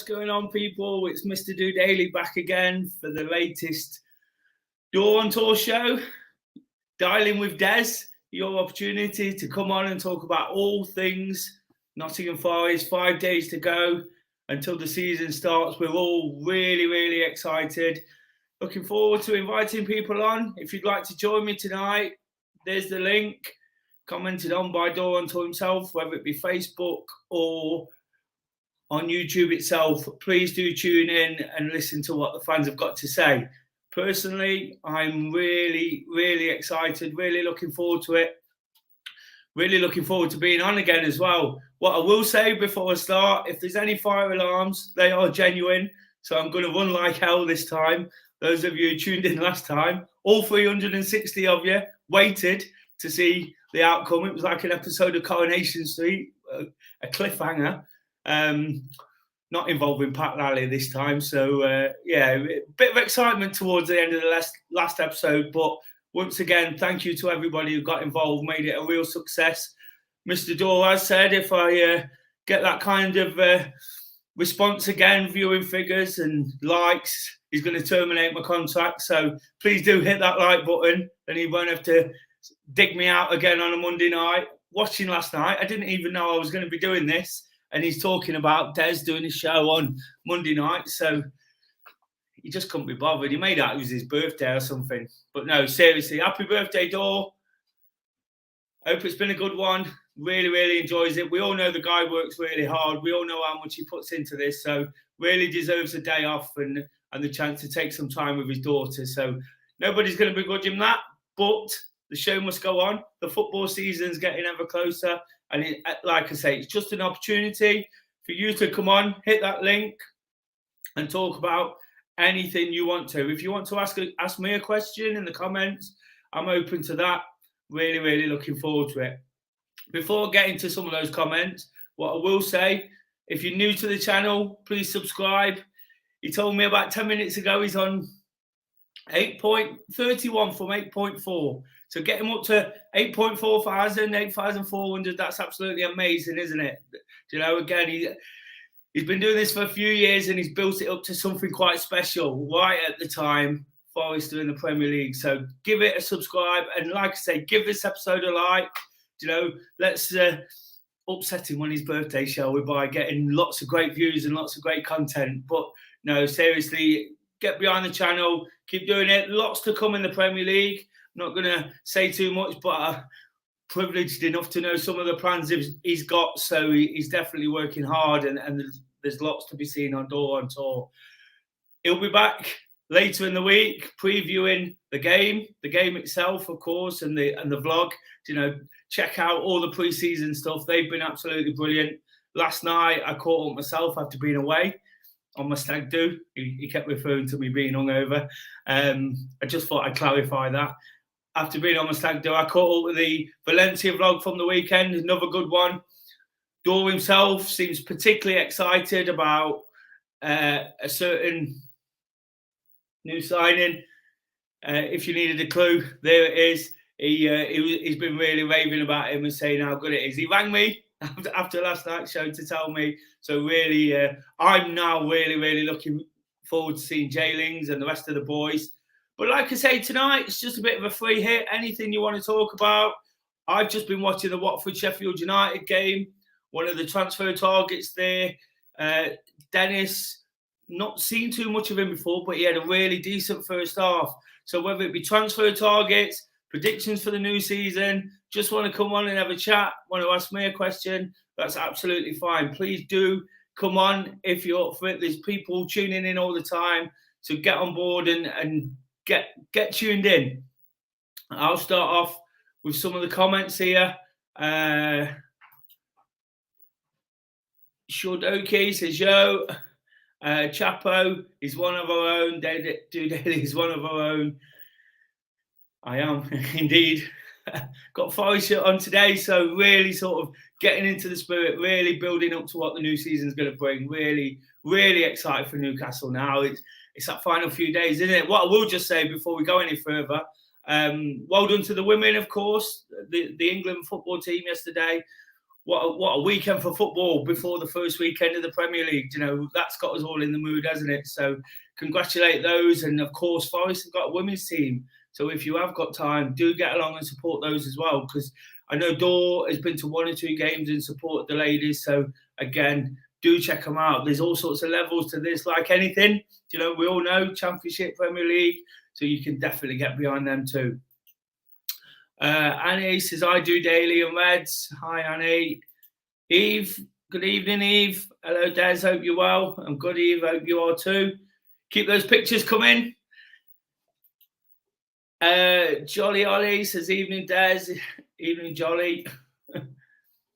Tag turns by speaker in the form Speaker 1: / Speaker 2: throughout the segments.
Speaker 1: What's going on, people? It's Mr. Do Daily back again for the latest DoreOnTour show. Dialing with Des, your opportunity to come on and talk about all things Nottingham Forest. 5 days to go until the season starts. We're all really excited. Looking forward to inviting people on. If you'd like to join me tonight, there's the link commented on by DoreOnTour himself, whether it be Facebook or on YouTube itself. Please do tune in and listen to what the fans have got to say. Personally, I'm really excited, really looking forward to it. Really looking forward to being on again as well. What I will say before I start, if there's any fire alarms, they are genuine. So I'm going to run like hell this time. Those of you who tuned in last time, all 360 of you waited to see the outcome. It was like an episode of Coronation Street, a cliffhanger. Not involving Pat Lally this time. So, yeah, a bit of excitement towards the end of the last episode. But once again, thank you to everybody who got involved, made it a real success. Mr. Dore has said if I get that kind of response again, viewing figures and likes, he's going to terminate my contract. So please do hit that like button and he won't have to dig me out again on a Monday night. Watching last night, I didn't even know I was going to be doing this. And he's talking about Des doing his show on Monday night. So he just couldn't be bothered. He made out it was his birthday or something. But no, seriously, happy birthday, Dore. Hope it's been a good one. Really enjoys it. We all know the guy works really hard. We all know how much he puts into this. So really deserves a day off and the chance to take some time with his daughter. So nobody's going to begrudge him that. But the show must go on. The football season's getting ever closer. And like I say, it's just an opportunity for you to come on, hit that link and talk about anything you want to. If you want to ask me a question in the comments, I'm open to that. Really looking forward to it. Before getting to some of those comments, what I will say, if you're new to the channel, please subscribe. He told me about 10 minutes ago he's on 8.31 from 8.4. So get him up to 8.4 thousand, 8,400. That's absolutely amazing, isn't it? You know, again, he's been doing this for a few years and he's built it up to something quite special right at the time Forest are in the Premier League. So give it a subscribe. And like I say, give this episode a like. You know, let's upset him on his birthday, shall we, by getting lots of great views and lots of great content. But no, seriously, get behind the channel. Keep doing it. Lots to come in the Premier League. Not going to say too much, but I'm privileged enough to know some of the plans he's got. So he's definitely working hard and there's lots to be seen on DoreOnTour. He'll be back later in the week previewing the game itself, of course, and the vlog. You know, check out all the pre-season stuff. They've been absolutely brilliant. Last night, I caught up myself after being away on my stag do. He kept referring to me being hungover. I just thought I'd clarify that. After being on my stag do, I caught up with the Valencia vlog from the weekend. Another good one. Dore himself seems particularly excited about a certain new signing. If you needed a clue, there it is. He's been really raving about him and saying how good it is. He rang me after last night's show to tell me. So really, I'm now really looking forward to seeing Jaylings and the rest of the boys. But like I say, tonight, it's just a bit of a free hit. Anything you want to talk about. I've just been watching the Watford-Sheffield United game. One of the transfer targets there. Dennis, not seen too much of him before, but he had a really decent first half. So whether it be transfer targets, predictions for the new season, just want to come on and have a chat, want to ask me a question, that's absolutely fine. Please do come on if you're up for it. There's people tuning in all the time. So get on board and get tuned in. I'll start off with some of the comments here. Shodoki says, yo. Chapo is one of our own. Daily is one of our own. I am indeed. Got Forest shirt on today, so really sort of getting into the spirit, really building up to what the new season's going to bring. Really excited for Newcastle now. It's that final few days, isn't it? What I will just say before we go any further, well done to the women, of course. The England football team yesterday what a weekend for football before the first weekend of the Premier League. You know, that's got us all in the mood, hasn't it? So congratulate those. And of course, Forest have got a women's team. So if you have got time, do get along and support those as well. Because I know Dore has been to 1 or 2 games and support the ladies. So again, do check them out. There's all sorts of levels to this, like anything. You know, we all know Championship, Premier League. So you can definitely get behind them too. Annie says, I do daily and Reds. Hi, Annie. Eve, good evening, Eve. Hello, Des. Hope you're well. I'm good, Eve. Hope you are too. Keep those pictures coming. Jolly Ollie says, evening, Des. Evening, Jolly.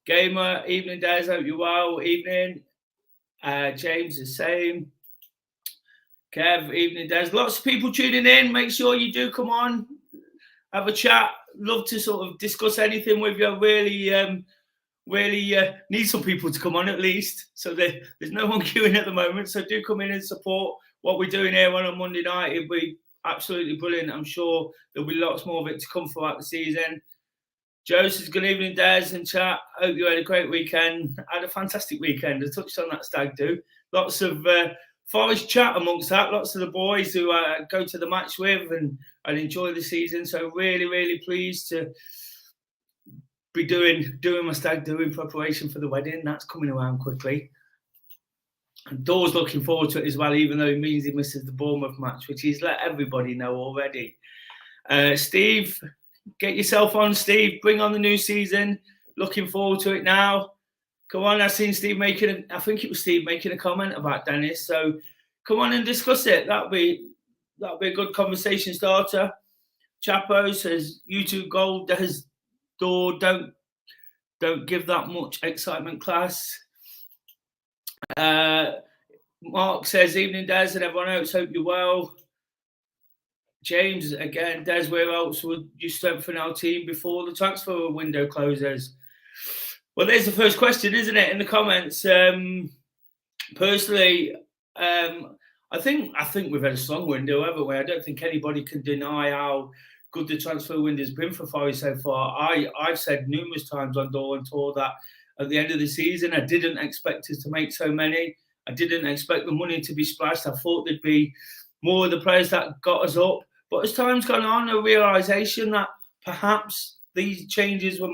Speaker 1: Gamer, evening, Des. Hope you're well. Evening. James, the same. Kev, evening, Des. Lots of people tuning in. Make sure you do come on, have a chat. Love to sort of discuss anything with you. Really need some people to come on at least. So there's no one queuing at the moment. So do come in and support what we're doing here on a Monday night. It'll be absolutely brilliant. I'm sure there'll be lots more of it to come throughout the season. Joe says, good evening, Des and chat. Hope you had a great weekend. I had a fantastic weekend. I touched on that stag do. Lots of Forest chat amongst that. Lots of the boys who I go to the match with and enjoy the season. So really pleased to be doing my stag do in preparation for the wedding. That's coming around quickly. And Dore's looking forward to it as well, even though it means he misses the Bournemouth match, which he's let everybody know already. Steve, get yourself on, Steve. Bring on the new season. Looking forward to it now. Come on, I've seen Steve I think it was Steve making a comment about Dennis. So come on and discuss it. That'll be a good conversation starter. Chapo says, YouTube goal, does Dore, don't give that much excitement, class. Mark says, evening, Des, and everyone else, hope you're well. James, again, Des, where else would you strengthen our team before the transfer window closes? Well, there's the first question, isn't it, in the comments? Personally, I think we've had a strong window, haven't we? I don't think anybody can deny how good the transfer window has been for Forest so far. I've said numerous times on DoreOnTour that at the end of the season, I didn't expect us to make so many. I didn't expect the money to be splashed. I thought there'd be more of the players that got us up. But as time's gone on, a realisation that perhaps these changes that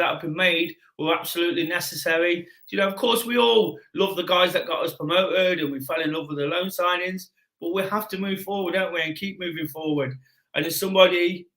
Speaker 1: have been made were absolutely necessary. You know, of course, we all love the guys that got us promoted and we fell in love with the loan signings, but we have to move forward, don't we, and keep moving forward. And as somebody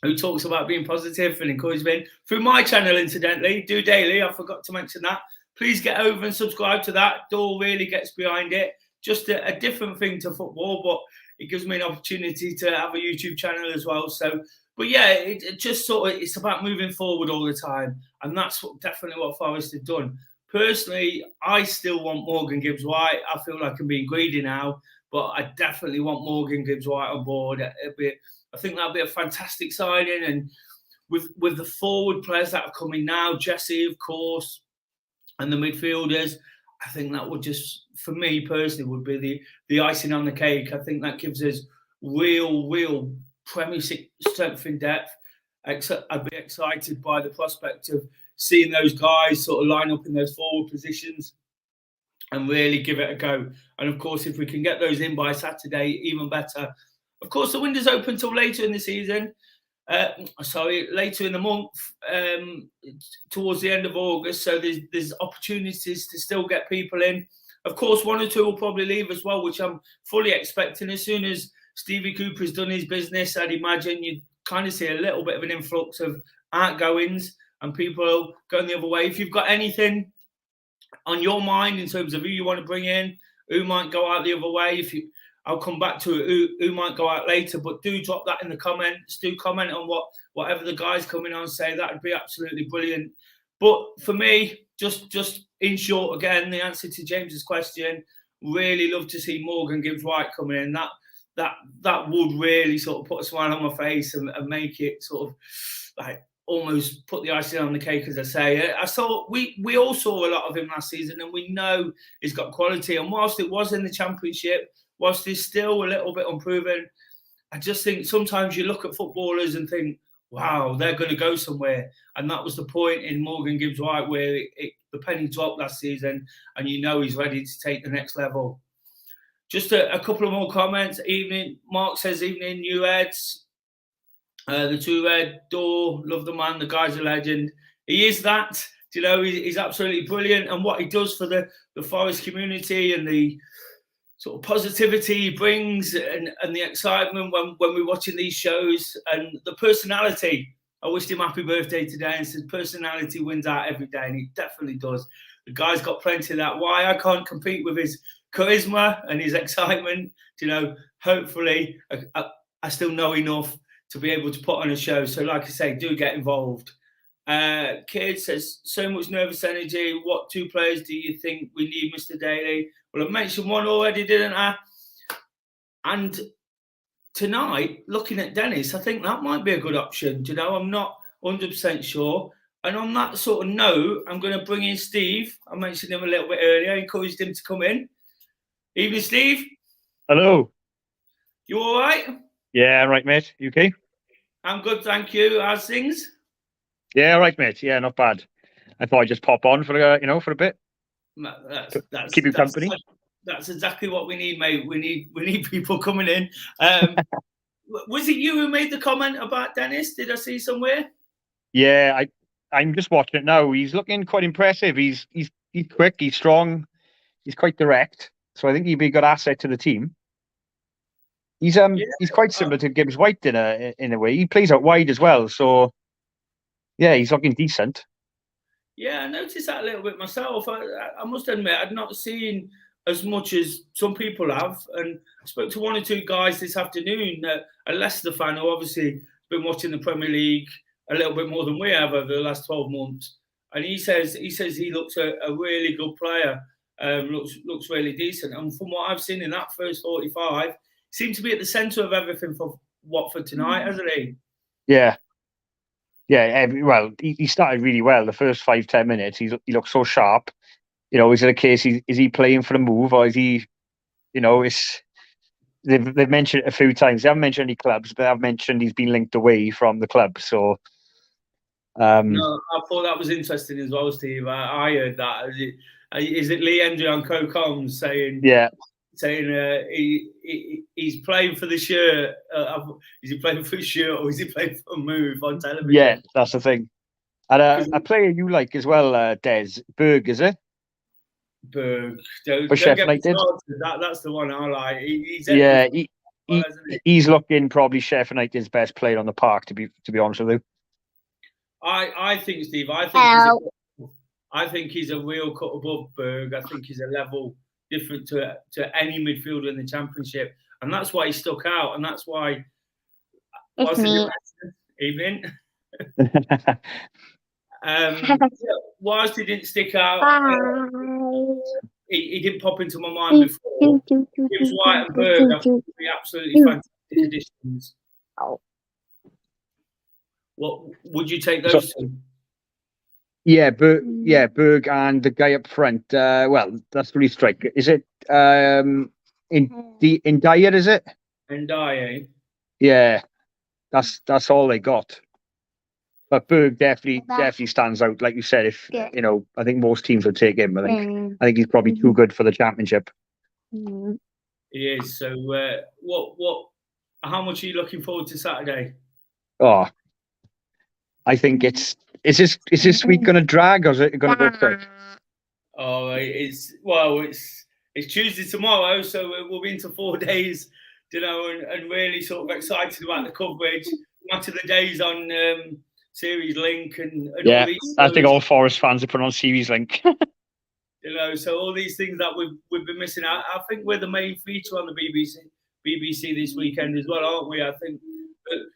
Speaker 1: who talks about being positive and encouragement through my channel, incidentally, do daily, I forgot to mention that. Please get over and subscribe to that. Dore really gets behind it. Just a different thing to football, but it gives me an opportunity to have a YouTube channel as well. So, but yeah, it just sort of, it's about moving forward all the time. And that's definitely what Forest have done. Personally, I still want Morgan Gibbs-White. I feel like I'm being greedy now, but I definitely want Morgan Gibbs-White on board. I think that'll be a fantastic signing. And with the forward players that are coming now, Jesse, of course, and the midfielders, I think that would just, for me personally, would be the icing on the cake. I think that gives us real Premiership strength in depth. I'd be excited by the prospect of seeing those guys sort of line up in those forward positions and really give it a go. And of course, if we can get those in by Saturday, even better. Of course, the window's open till later in the season. Later in the month, towards the end of August. So there's opportunities to still get people in. Of course, 1 or 2 will probably leave as well, which I'm fully expecting. As soon as Stevie Cooper's done his business, I'd imagine you'd kind of see a little bit of an influx of outgoings and people going the other way. If you've got anything on your mind in terms of who you want to bring in, who might go out the other way, I'll come back to it, who might go out later, but do drop that in the comments. Do comment on whatever the guys coming on say. That would be absolutely brilliant. But for me, just in short, again, the answer to James's question, really love to see Morgan Gibbs-White coming in. That would really sort of put a smile on my face and make it sort of like almost put the icing on the cake, as I say. We all saw a lot of him last season, and we know he's got quality. And whilst it was in the Championship, whilst he's still a little bit unproven, I just think sometimes you look at footballers and think, wow, they're going to go somewhere. And that was the point in Morgan Gibbs White where the penny dropped last season, and he's ready to take the next level. Just a couple of more comments. Mark says, evening, new Reds. The two red door, love the man, the guy's a legend. He is that, he's absolutely brilliant. And what he does for the Forest community and the sort of positivity he brings and the excitement when we're watching these shows and the personality. I wished him happy birthday today and said personality wins out every day, and he definitely does. The guy's got plenty of that. Why I can't compete with his charisma and his excitement, hopefully I still know enough to be able to put on a show. So like I say, do get involved. Kid says, so much nervous energy. What two players do you think we need, Mr. Daly? Well, I mentioned one already, didn't I? And tonight, looking at Dennis, I think that might be a good option. I'm not 100% sure. And on that sort of note, I'm going to bring in Steve. I mentioned him a little bit earlier. I encouraged him to come in. Evening, Steve.
Speaker 2: Hello.
Speaker 1: You all right?
Speaker 2: Yeah, right, mate. You okay?
Speaker 1: I'm good, thank you. How's things?
Speaker 2: Yeah, right, mate. Yeah, not bad. I thought I'd just pop on for for a bit. Keep you company.
Speaker 1: That's exactly what we need, mate. We need people coming in. Was it you who made the comment about Dennis? Did I see somewhere?
Speaker 2: Yeah, I'm just watching it now. He's looking quite impressive. He's quick. He's strong. He's quite direct. So I think he'd be a good asset to the team. He's quite similar to Gibbs White in a way. He plays out wide as well. So yeah, he's looking decent.
Speaker 1: Yeah, I noticed that a little bit myself. I must admit, I'd not seen as much as some people have. And I spoke to one or two guys this afternoon, a Leicester fan who obviously been watching the Premier League a little bit more than we have over the last 12 months. And he says he looks a really good player, looks really decent. And from what I've seen in that first 45, seemed to be at the centre of everything for Watford tonight, hasn't he?
Speaker 2: Yeah. Yeah, well, he started really well. The first 5-10 minutes, he looked so sharp. Is it a case? Is he playing for the move, or is he? They've mentioned it a few times. They haven't mentioned any clubs, but I've mentioned he's been linked away from the club. So,
Speaker 1: no, I thought that was interesting as well, Steve. I heard that. Is it Lee Hendry on Co-Com saying?
Speaker 2: Yeah.
Speaker 1: Saying he's playing for the shirt. Is he playing for a shirt or is he playing for a move on television?
Speaker 2: Yeah, that's the thing. And a player you like as well, Des, Berg, is it?
Speaker 1: Berg. Don't
Speaker 2: get
Speaker 1: me started. That's the one I like.
Speaker 2: He's looking probably Sheffield United's best player on the park, to be honest with you.
Speaker 1: I think, Steve, I think he's a real cut above Berg. I think he's a level different to any midfielder in the Championship, and that's why he stuck out, and that's why. Evening. Whilst he didn't stick out, he didn't pop into my mind before. Gibbs White and Berg have to be absolutely fantastic additions. What would you take those two?
Speaker 2: Yeah, Berg and the guy up front. Well, that's really striker. Is it in Dyer? Is it?
Speaker 1: In Dyer.
Speaker 2: Yeah, that's all they got. But Berg definitely stands out, like you said. If I think most teams would take him. I think he's probably too good for the Championship.
Speaker 1: He is. So, how much are you looking forward to Saturday?
Speaker 2: Oh, I think is this week going to drag, or is it going to go quick?
Speaker 1: Oh, it's Tuesday tomorrow, so we'll be into 4 days, and really sort of excited about the coverage. Match of the days on Series Link and
Speaker 2: yeah,
Speaker 1: all these.
Speaker 2: I think all Forest fans are putting on Series Link.
Speaker 1: So all these things that we've been missing out. I think we're the main feature on the BBC this weekend as well, aren't we? I think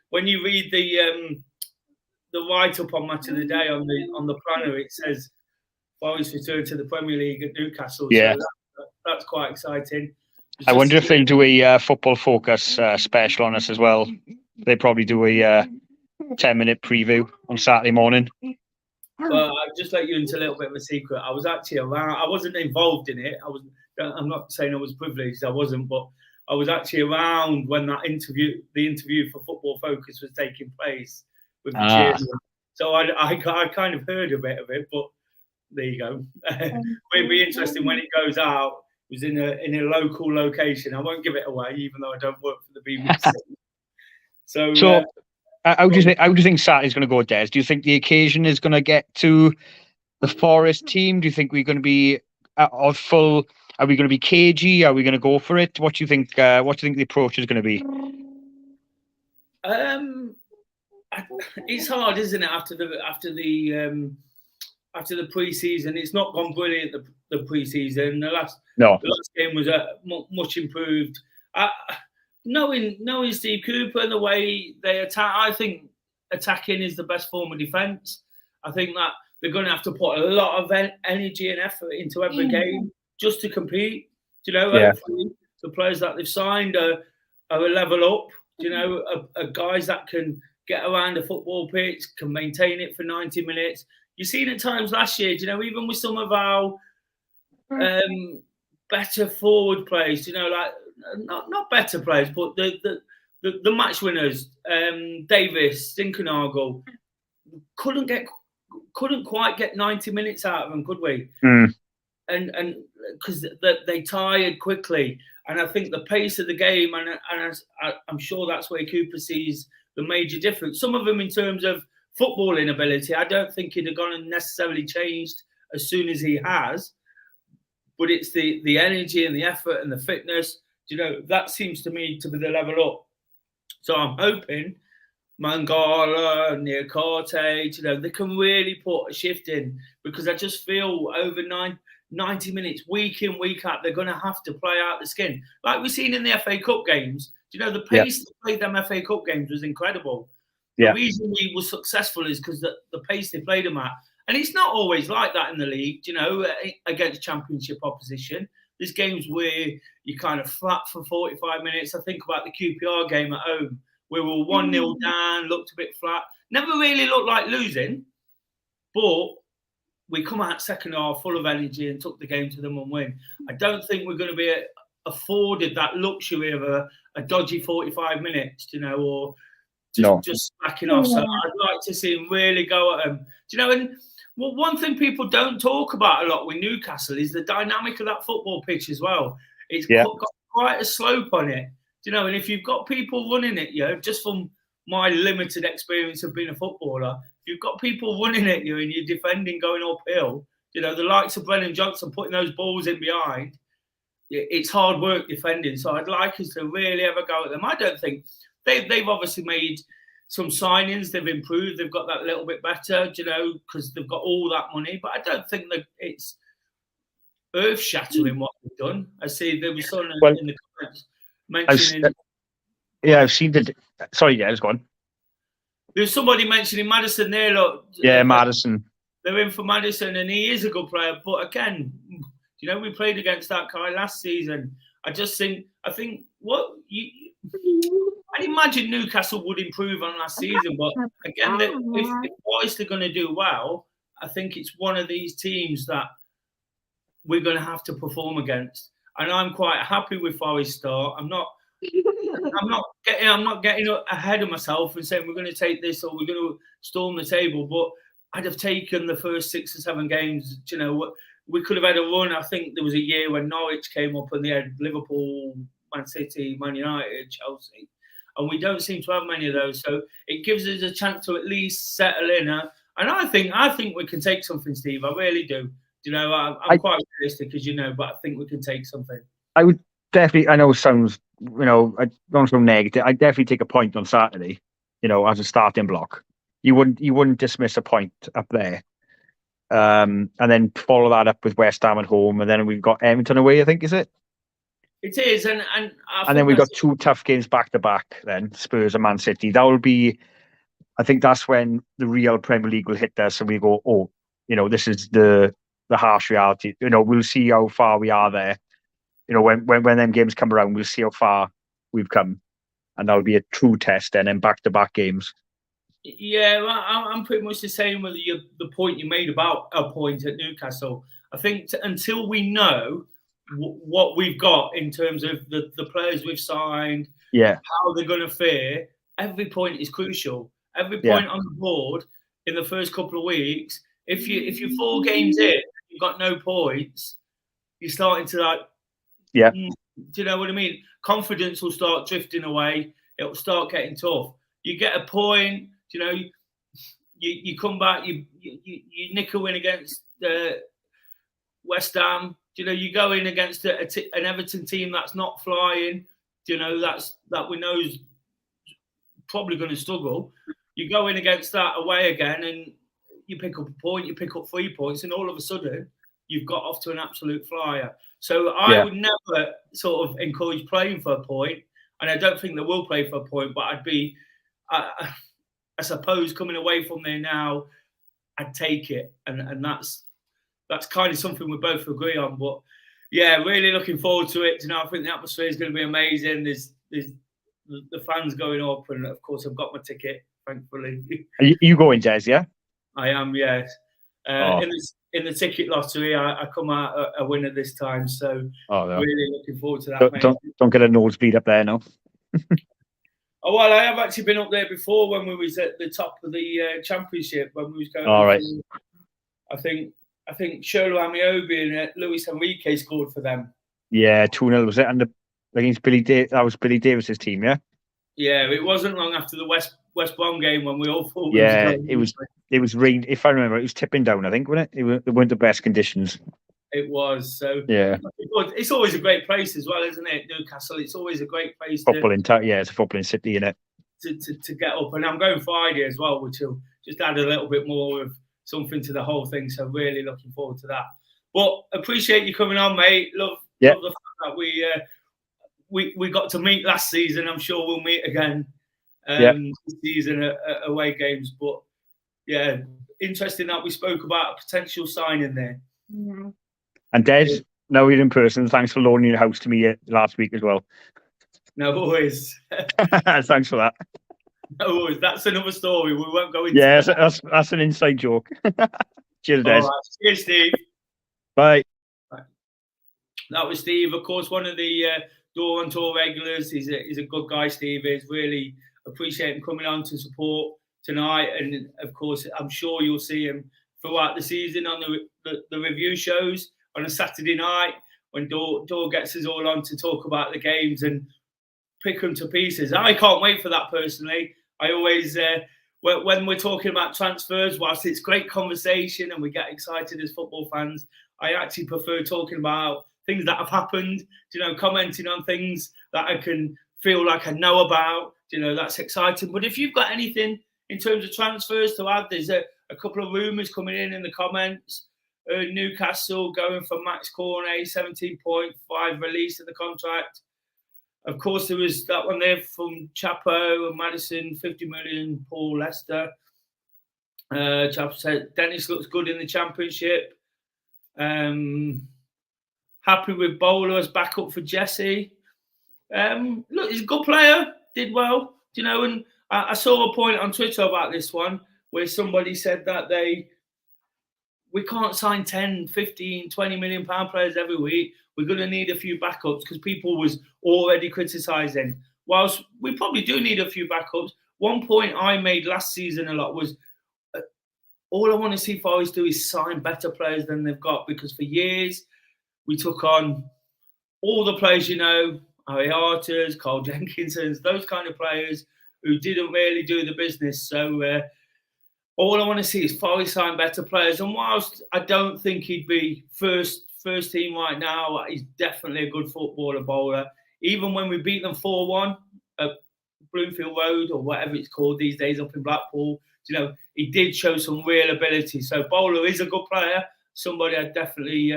Speaker 1: when you read the write-up on Match of the Day on the planner, it says Forest return to the Premier League at Newcastle.
Speaker 2: Yeah,
Speaker 1: so that's quite exciting.
Speaker 2: I wonder if they'll do a football focus special on us as well. They probably do a 10-minute preview on Saturday morning.
Speaker 1: Well, I'll just let you into a little bit of a secret. I was actually around. I wasn't involved in it. I'm not saying I was privileged. I wasn't, but I was actually around when the interview for Football Focus was taking place. with the cheers. So I kind of heard a bit of it, but there you go. It'll be interesting when it goes out. It was in a local location. I won't give it away, even though I don't work for the BBC. So
Speaker 2: how do you think Saturday's going to go, Des? Do you think the occasion is going to get to the Forest team? Do you think we're going to be full? Are we going to be cagey? Are we going to go for it? What do you think? What do you think the approach is going to be?
Speaker 1: It's hard, isn't it? After the pre-season, it's not gone brilliant. The pre-season, the last game was much improved. Knowing Steve Cooper and the way they attack, I think attacking is the best form of defence. I think that they're going to have to put a lot of energy and effort into every game just to compete. Hopefully the players that they've signed are a level up. Are guys that can get around the football pitch, can maintain it for 90 minutes. You've seen at times last year, even with some of our better forward players, like not better players, but the match winners, Davis, Zinkernagel, couldn't quite get 90 minutes out of them, could we? And because they tired quickly, and I think the pace of the game, and I'm sure that's where Cooper sees the major difference. Some of them in terms of footballing ability, I don't think he'd have gone and necessarily changed as soon as he has, but it's the energy and the effort and the fitness. That seems to me to be the level up. So I'm hoping Mangala, Niakate, they can really put a shift in, because I just feel over 90 minutes, week in, week out, they're going to have to play out the skin. Like we've seen in the FA Cup games, the pace they played them FA Cup games was incredible. The reason we were successful is because the pace they played them at. And it's not always like that in the league, against championship opposition. There's games where you're kind of flat for 45 minutes. I think about the QPR game at home, where we were 1-0 down, looked a bit flat. Never really looked like losing, but we come out second half full of energy and took the game to them and win. I don't think we're going to be afforded that luxury of a dodgy 45 minutes, or just backing off. So I'd like to see him really go at them. And one thing people don't talk about a lot with Newcastle is the dynamic of that football pitch as well. It's got quite a slope on it, and if you've got people running at you, just from my limited experience of being a footballer, if you've got people running at you and you're defending going uphill, the likes of Brennan Johnson putting those balls in behind, it's hard work defending. So I'd like us to really have a go at them. I don't think they've obviously made some signings, they've improved, they've got that little bit better, because they've got all that money. But I don't think that it's earth-shattering what they've done. I see there was someone in the comments mentioning...
Speaker 2: I've seen the... Sorry, I was going.
Speaker 1: There's somebody mentioning Maddison there, look.
Speaker 2: Yeah, Maddison.
Speaker 1: They're in for Maddison, and he is a good player. But again, we played against that guy last season. I think I'd imagine Newcastle would improve on last season, but again, if Forest are going to do well, I think it's one of these teams that we're going to have to perform against. And I'm quite happy with Forest's start. I'm not getting ahead of myself and saying we're going to take this or we're going to storm the table. But I'd have taken the first 6 or 7 games. We could have had a run. I think there was a year when Norwich came up and they had Liverpool, Man City, Man United, Chelsea. And we don't seem to have many of those. So it gives us a chance to at least settle in. And I think we can take something, Steve. I really do. I'm quite realistic, as you know, but I think we can take something.
Speaker 2: I would definitely, I know it sounds, I don't sound negative. I'd definitely take a point on Saturday, as a starting block. You wouldn't dismiss a point up there. And then follow that up with West Ham at home. And then we've got Everton away, I think, is it?
Speaker 1: It is, and
Speaker 2: then we've got 2 tough games back to back. Then Spurs and Man City. That will be, I think, that's when the real Premier League will hit us, and we go, oh, this is the harsh reality. We'll see how far we are there. When them games come around, we'll see how far we've come, and that'll be a true test. And then back to back games.
Speaker 1: Yeah, well, I'm pretty much the same with the point you made about a point at Newcastle. I think until we know what we've got in terms of the players we've signed, how they're going to fare, every point is crucial. Every point on the board in the first couple of weeks, if you're 4 games in, you've got no points, you're starting to like, do you know what I mean? Confidence will start drifting away. It will start getting tough. You get a point, you know, you come back, you nick a win against West Ham. You know, you go in against an Everton team that's not flying. You know, that we know is probably going to struggle. You go in against that away again, and you pick up a point, you pick up 3 points, and all of a sudden you've got off to an absolute flyer. So I would never sort of encourage playing for a point, and I don't think they will play for a point. But I'd be, I suppose, coming away from there now, I'd take it, and that's kind of something we both agree on. But yeah, really looking forward to it. You know, I think the atmosphere is going to be amazing. There's the fans going up, and of course I've got my ticket, thankfully.
Speaker 2: Are you going, Des? Yeah,
Speaker 1: I am. Yes. In the ticket lottery, I come out a winner this time, so really looking forward to that.
Speaker 2: Don't get a nosebleed up there, no.
Speaker 1: Oh well, I have actually been up there before when we was at the top of the championship when we was going.
Speaker 2: All right.
Speaker 1: I think Sholo Amiobi and Luis Enrique scored for them.
Speaker 2: Yeah, 2-0 was it? And against Billy Davis, that was Billy Davis's team, yeah.
Speaker 1: Yeah, it wasn't long after the West Brom game when we all thought.
Speaker 2: Yeah, it was rain. If I remember, it was tipping down. I think, wasn't it? It weren't the best conditions.
Speaker 1: It was. So
Speaker 2: yeah,
Speaker 1: it's always a great place as well, isn't it? Newcastle. It's always a great place.
Speaker 2: It's a footballing city, isn't it?
Speaker 1: To get up, and I'm going Friday as well, which will just add a little bit more of something to the whole thing. So really looking forward to that. But appreciate you coming on, mate. Love the fact that we got to meet last season. I'm sure we'll meet again this season at away games. But yeah, interesting that we spoke about a potential signing there.
Speaker 2: Mm-hmm. And Des, now we're in person. Thanks for loaning your house to me last week as well.
Speaker 1: No worries.
Speaker 2: Thanks for that.
Speaker 1: No worries. That's another story. We won't go into.
Speaker 2: Yeah, that's an inside joke. Cheers, Des.
Speaker 1: Right. Cheers, Steve.
Speaker 2: Bye.
Speaker 1: That was Steve, of course, one of the DoreOnTour regulars. He's a good guy, Steve is. Really appreciate him coming on to support tonight. And, of course, I'm sure you'll see him throughout the season on the review shows on a Saturday night when Dore gets us all on to talk about the games and pick them to pieces. I can't wait for that personally. I always, when we're talking about transfers, whilst it's great conversation and we get excited as football fans, I actually prefer talking about things that have happened, you know, commenting on things that I can feel like I know about, you know, that's exciting. But if you've got anything in terms of transfers to add, there's a couple of rumours coming in the comments. Newcastle going for Max Cornet, 17.5 release of the contract. Of course, there was that one there from Chapo and Madison, 50 million, Paul Leicester. Chapo said Dennis looks good in the championship. Happy with Bowler as backup for Jesse. Look, he's a good player, did well, you know. And I saw a point on Twitter about this one where somebody said that we can't sign 10, 15, 20 million pound players every week. We're going to need a few backups because people was already criticising. Whilst we probably do need a few backups, one point I made last season a lot was all I want to see Forest do is sign better players than they've got, because for years we took on all the players, you know, Harry Arters, Carl Jenkinsons, those kind of players who didn't really do the business. So all I want to see is Forest sign better players. And whilst I don't think he'd be first team right now, he's definitely a good footballer, Bowler. Even when we beat them 4-1 at Bloomfield Road or whatever it's called these days up in Blackpool, you know, he did show some real ability. So Bowler is a good player, somebody I'd definitely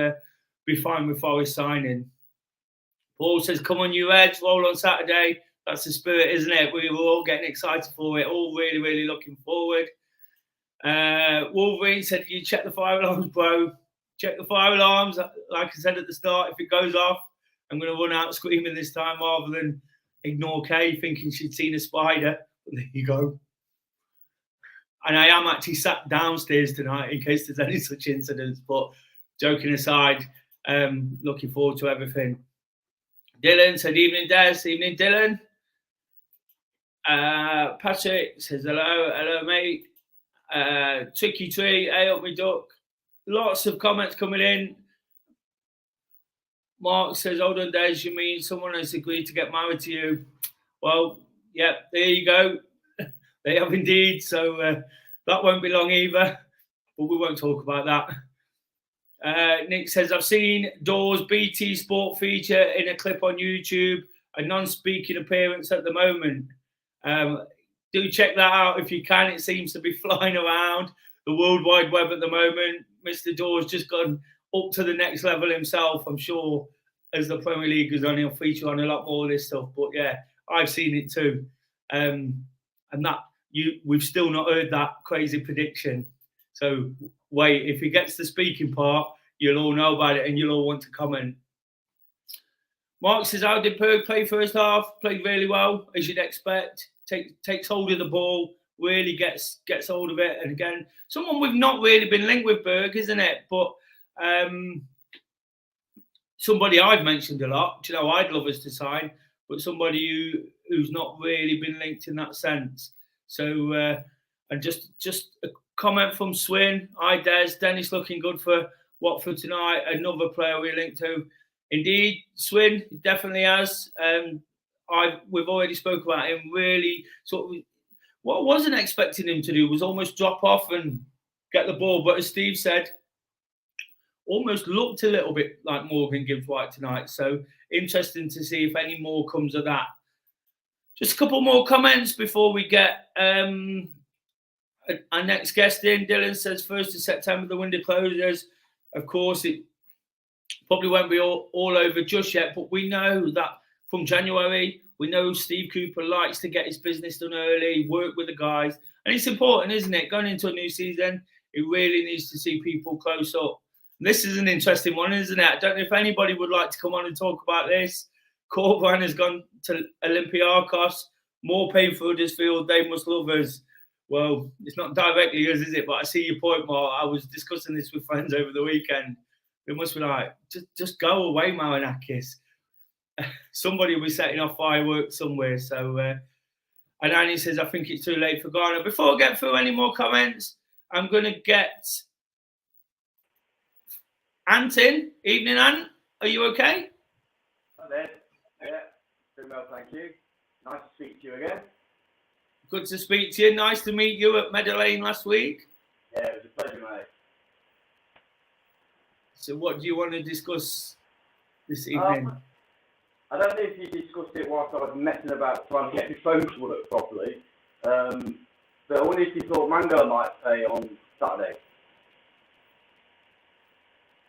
Speaker 1: be fine with Forest signing. Paul says, come on, you Reds, roll on Saturday. That's the spirit, isn't it? We were all getting excited for it, all really, really looking forward. Wolverine said, you check the fire alarms, bro. Check the fire alarms. Like I said at the start, if it goes off, I'm going to run out screaming this time rather than ignore Kay thinking she'd seen a spider. But there you go. And I am actually sat downstairs tonight in case there's any such incidents. But joking aside, looking forward to everything. Dylan said, evening, Des. Evening, Dylan. Patrick says hello mate. Tricky Tree, hey up me duck. Lots of comments coming in. Mark says, hold on, Des, you mean someone has agreed to get married to you? Well, yeah, there you go. They have indeed. So that won't be long either. But we won't talk about that. Nick says, I've seen Dore's BT Sport feature in a clip on YouTube, a non-speaking appearance at the moment. Do check that out if you can. It seems to be flying around the World Wide Web at the moment. Mr. Dore's just gone up to the next level himself. I'm sure as the Premier League goes on, he'll feature on a lot more of this stuff. But yeah, I've seen it too. And that we've still not heard that crazy prediction. So wait, if he gets the speaking part, you'll all know about it and you'll all want to comment. Mark says, how did Berg play first half? Played really well, as you'd expect. Takes hold of the ball, really gets hold of it. And again, someone we've not really been linked with, Berg, isn't it? But somebody I've mentioned a lot. You know, I'd love us to sign, but somebody who's not really been linked in that sense. So, and just a comment from Swin. Hi, Des. Dennis looking good for Watford tonight. Another player we linked to. Indeed, Swin definitely has. We've already spoke about him. Really, sort of, what I wasn't expecting him to do was almost drop off and get the ball. But as Steve said, almost looked a little bit like Morgan Gibbs-White tonight. So interesting to see if any more comes of that. Just a couple more comments before we get our next guest in. Dylan says 1st of September, the window closes. Of course, it probably won't be all over just yet, but we know that from January, we know Steve Cooper likes to get his business done early, work with the guys. And it's important, isn't it? Going into a new season, it really needs to see people close up. And this is an interesting one, isn't it? I don't know if anybody would like to come on and talk about this. Corban has gone to Olympiacos. More pain for Huddersfield. They must love us. Well, it's not directly us, is it? But I see your point, Mark. I was discussing this with friends over the weekend. It must be like, just go away, Marinakis. Somebody will be setting off fireworks somewhere. So, and Annie says, I think it's too late for Ghana. Before I get through any more comments, I'm going to get Ant in. Evening, Ant. Are you okay?
Speaker 3: Hi there. Yeah, doing well, thank you. Nice to speak to you again.
Speaker 1: Good to speak to you. Nice to meet you at Meadow Lane last week.
Speaker 3: Yeah, it was a pleasure, mate.
Speaker 1: So what do you want to discuss this evening?
Speaker 3: I don't know if you discussed it whilst I was messing about trying to get my phone to work properly. But I wonder if you thought Mango might play on Saturday.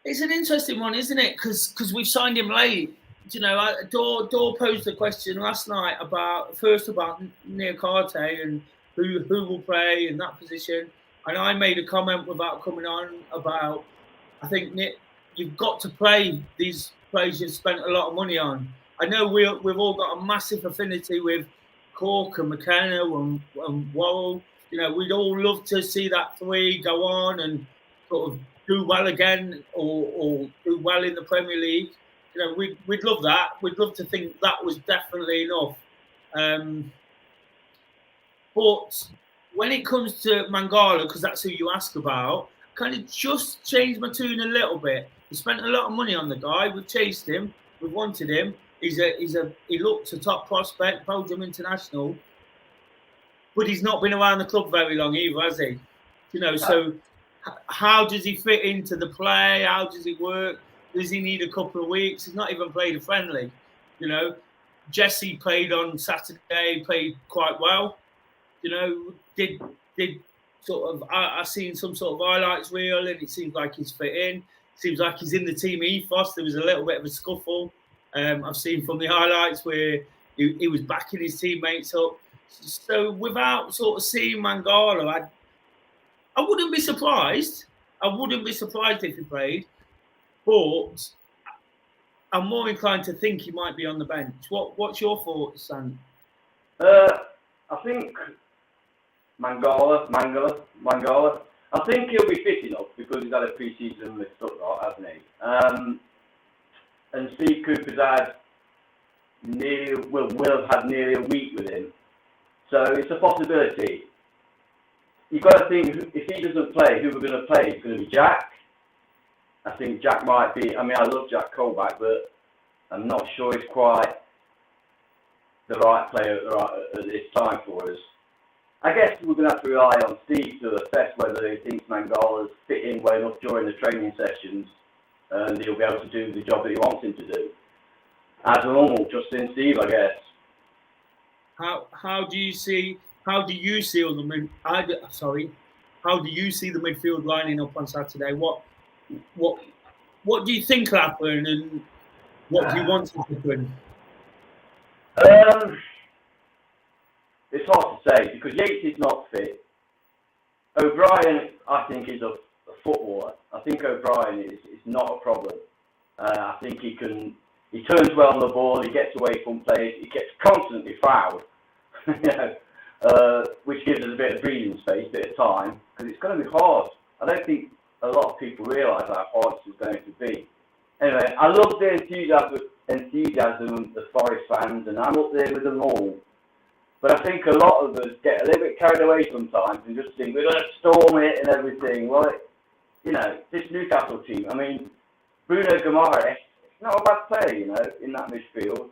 Speaker 1: It's an interesting one, isn't it? Because we've signed him late. You know, Dore posed a question last night about Niakate and who will play in that position. And I made a comment without coming on about, I think, Nick, you've got to play these players you've spent a lot of money on. I know we've all got a massive affinity with Cork and McKenna and Worrell. You know, we'd all love to see that three go on and sort of do well again or do well in the Premier League. You know, we'd love that. We'd love to think that was definitely enough. But when it comes to Mangala, because that's who you ask about, kind of just changed my tune a little bit. We spent a lot of money on the guy. We've chased him. We've wanted him. He looks a top prospect, Belgium international. But he's not been around the club very long either, has he? You know, so how does he fit into the play? How does he work? Does he need a couple of weeks? He's not even played a friendly. You know, Jesse played on Saturday, played quite well. You know, did sort of, I've seen some sort of highlights reel and it seems like he's fit in. Seems like he's in the team ethos. There was a little bit of a scuffle. I've seen from the highlights where he was backing his teammates up. So without sort of seeing Mangala, I wouldn't be surprised. I wouldn't be surprised if he played. But I'm more inclined to think he might be on the bench. What's your thoughts, Sam?
Speaker 3: I think Mangala. I think he'll be fit enough because he's had a pre-season with Stuttgart, hasn't he? And Steve Cooper's had will have had nearly a week with him So it's a possibility. You've got to think, if he doesn't play, who we're going to play? It's going to be Jack. I think Jack might be, I mean, I love Jack Colback, but I'm not sure he's quite the right player at this time for us. I guess we're going to have to rely on Steve to assess whether he thinks Mangala's fit in well enough during the training sessions and he'll be able to do the job that he wants him to do. As normal, just in Steve, I guess.
Speaker 1: How do you see the midfield lining up on Saturday? What do you think will happen, and what do you want to happen?
Speaker 3: It's hard to say because Yates is not fit. O'Brien, I think, is a footballer. I think O'Brien is not a problem. I think he turns well on the ball, he gets away from players, he gets constantly fouled, which gives us a bit of breathing space, a bit of time, because it's going to be hard. I don't think a lot of people realise how hard this is going to be. Anyway, I love the enthusiasm of the Forest fans, and I'm up there with them all. But I think a lot of us get a little bit carried away sometimes and just think we're going to storm it and everything. Well, this Newcastle team, I mean, Bruno Guimaraes, not a bad player, in that midfield.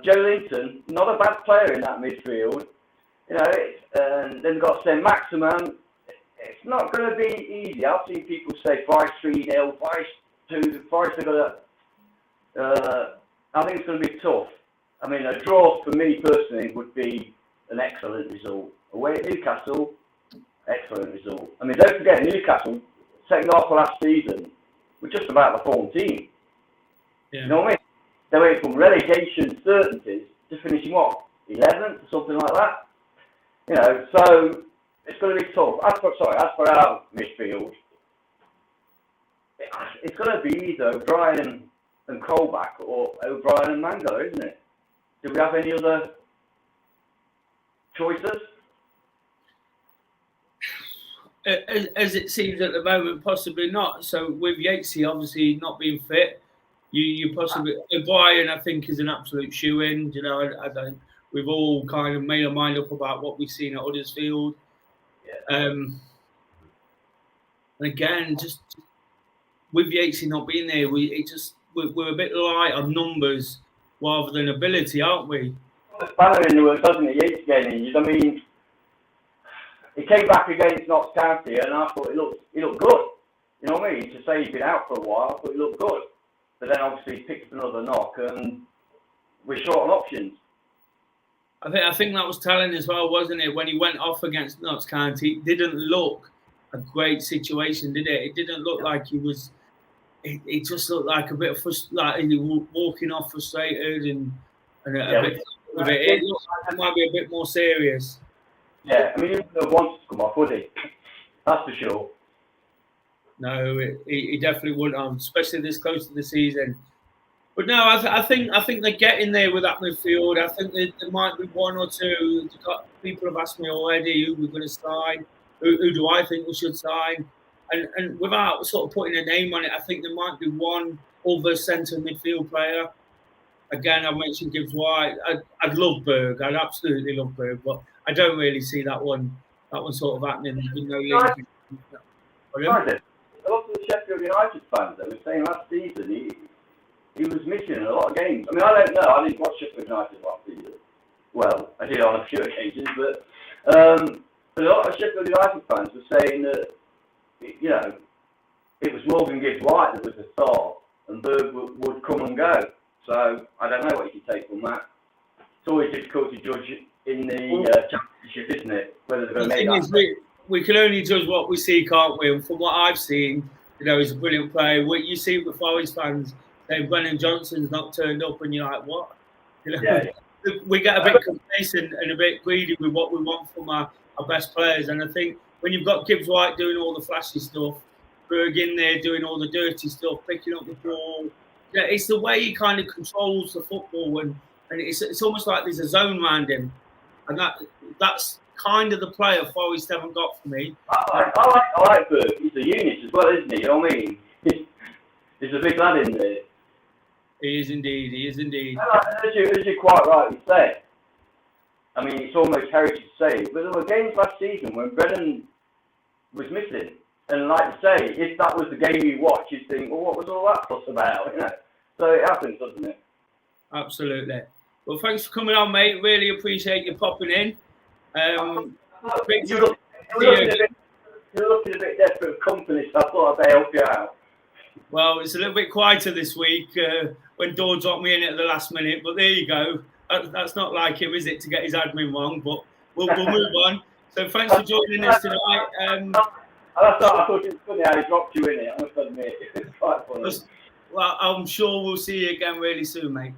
Speaker 3: Joe Linton, not a bad player in that midfield. And then we've got St. Maximin. It's not going to be easy. I've seen people say 5-3-0, 5-2. Forest are going to. I think it's going to be tough. I mean, a draw for me personally would be an excellent result. Away at Newcastle, excellent result. I mean, don't forget Newcastle, second half of last season, were just about the form team.
Speaker 1: Yeah.
Speaker 3: You know what I mean? They went from relegation certainties to finishing 11th or something like that. So it's going to be tough. As for our midfield, it's going to be either O'Brien and Colback or O'Brien and Mangala, isn't it? Do we have any other choices?
Speaker 1: As it seems at the moment, possibly not. So with Yatesy obviously not being fit, you possibly O'Brien, I think, is an absolute shoe-in. I don't. We've all kind of made our mind up about what we've seen at Huddersfield.
Speaker 3: Yeah.
Speaker 1: Again, just with Yatesy not being there, we're a bit light on numbers rather than ability, aren't we?
Speaker 3: It's banner in the works, doesn't it? Yates getting in. I mean, he came back against Notts County, and I thought he looked good. You know what I mean? To say he'd been out for a while, I thought he looked good. But then obviously he picked up another knock, and we're short on options.
Speaker 1: I think that was telling as well, wasn't it? When he went off against Notts County, it didn't look a great situation, did it? It didn't look like he was. It just looked like a bit of like he was walking off frustrated and a bit. It looked like it might be a bit more serious.
Speaker 3: Yeah, I mean, he wouldn't have wanted to come off, would he? That's for sure.
Speaker 1: No, he definitely wouldn't have, especially this close to the season. But no, I think they're getting there with that midfield. I think there might be one or two. People have asked me already who we're going to sign. Who do I think we should sign? And without sort of putting a name on it, I think there might be one other centre midfield player. Again, I mentioned Gibbs White. I'd love Berg. I'd absolutely love Berg, but I don't really see that one sort of happening.
Speaker 3: A lot of the Sheffield United fans were saying last season he was missing a lot of games. I mean, I don't know. I didn't watch Sheffield United last season. Well, I did on a few occasions, but a lot of Sheffield United fans were saying that, it was Morgan Gibbs White that was the star, and Berg would come and go. So I don't know what you can take from that. It's always difficult to judge in the championship, isn't it? Whether they're going to make that.
Speaker 1: We can only judge what we see, can't we? And from what I've seen, he's a brilliant player. What you see with Forest fans, saying Brennan Johnson's not turned up, and you're like, what?
Speaker 3: Yeah.
Speaker 1: We get a bit complacent and a bit greedy with what we want from our best players. And I think when you've got Gibbs White doing all the flashy stuff, Berg in there doing all the dirty stuff, picking up the ball, it's the way he kind of controls the football, and it's almost like there's a zone around him, and that's kind of the player Forest haven't got for me.
Speaker 3: I like Berg. He's a unit as well, isn't he? You know what I mean? He's a big lad in there.
Speaker 1: He is indeed.
Speaker 3: As you quite rightly say, I mean, it's almost heritage to say, but there were games last season when Brennan was missing. And like I say, if that was the game you watch, you'd think, well, what was all that fuss about? You know? So it happens, doesn't it?
Speaker 1: Absolutely. Well, thanks for coming on, mate. Really appreciate you popping in.
Speaker 3: You're looking a bit desperate for company, so I thought I'd help you out.
Speaker 1: Well, it's a little bit quieter this week when Dore dropped me in at the last minute, but there you go. That's not like him, is it, to get his admin wrong? But we'll move on. So thanks for joining us tonight.
Speaker 3: I thought it was funny how he dropped you in it, I must admit. It's quite funny.
Speaker 1: Well, I'm sure we'll see you again really soon, mate.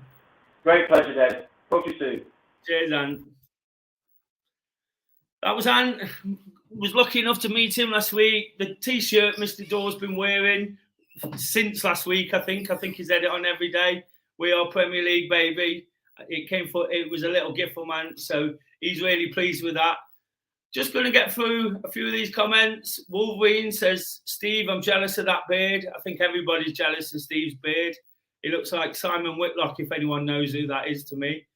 Speaker 3: Great pleasure, Dave. Talk to you soon.
Speaker 1: Cheers, Anne. That was Anne. Was lucky enough to meet him last week. The T-shirt Mr. Dore's been wearing since last week, I think. I think he's had it on every day. We are Premier League, baby. It was a little gift from Anne, so he's really pleased with that. Just going to get through a few of these comments. Wolverine says, Steve, I'm jealous of that beard. I think everybody's jealous of Steve's beard. He looks like Simon Whitlock, if anyone knows who that is to me.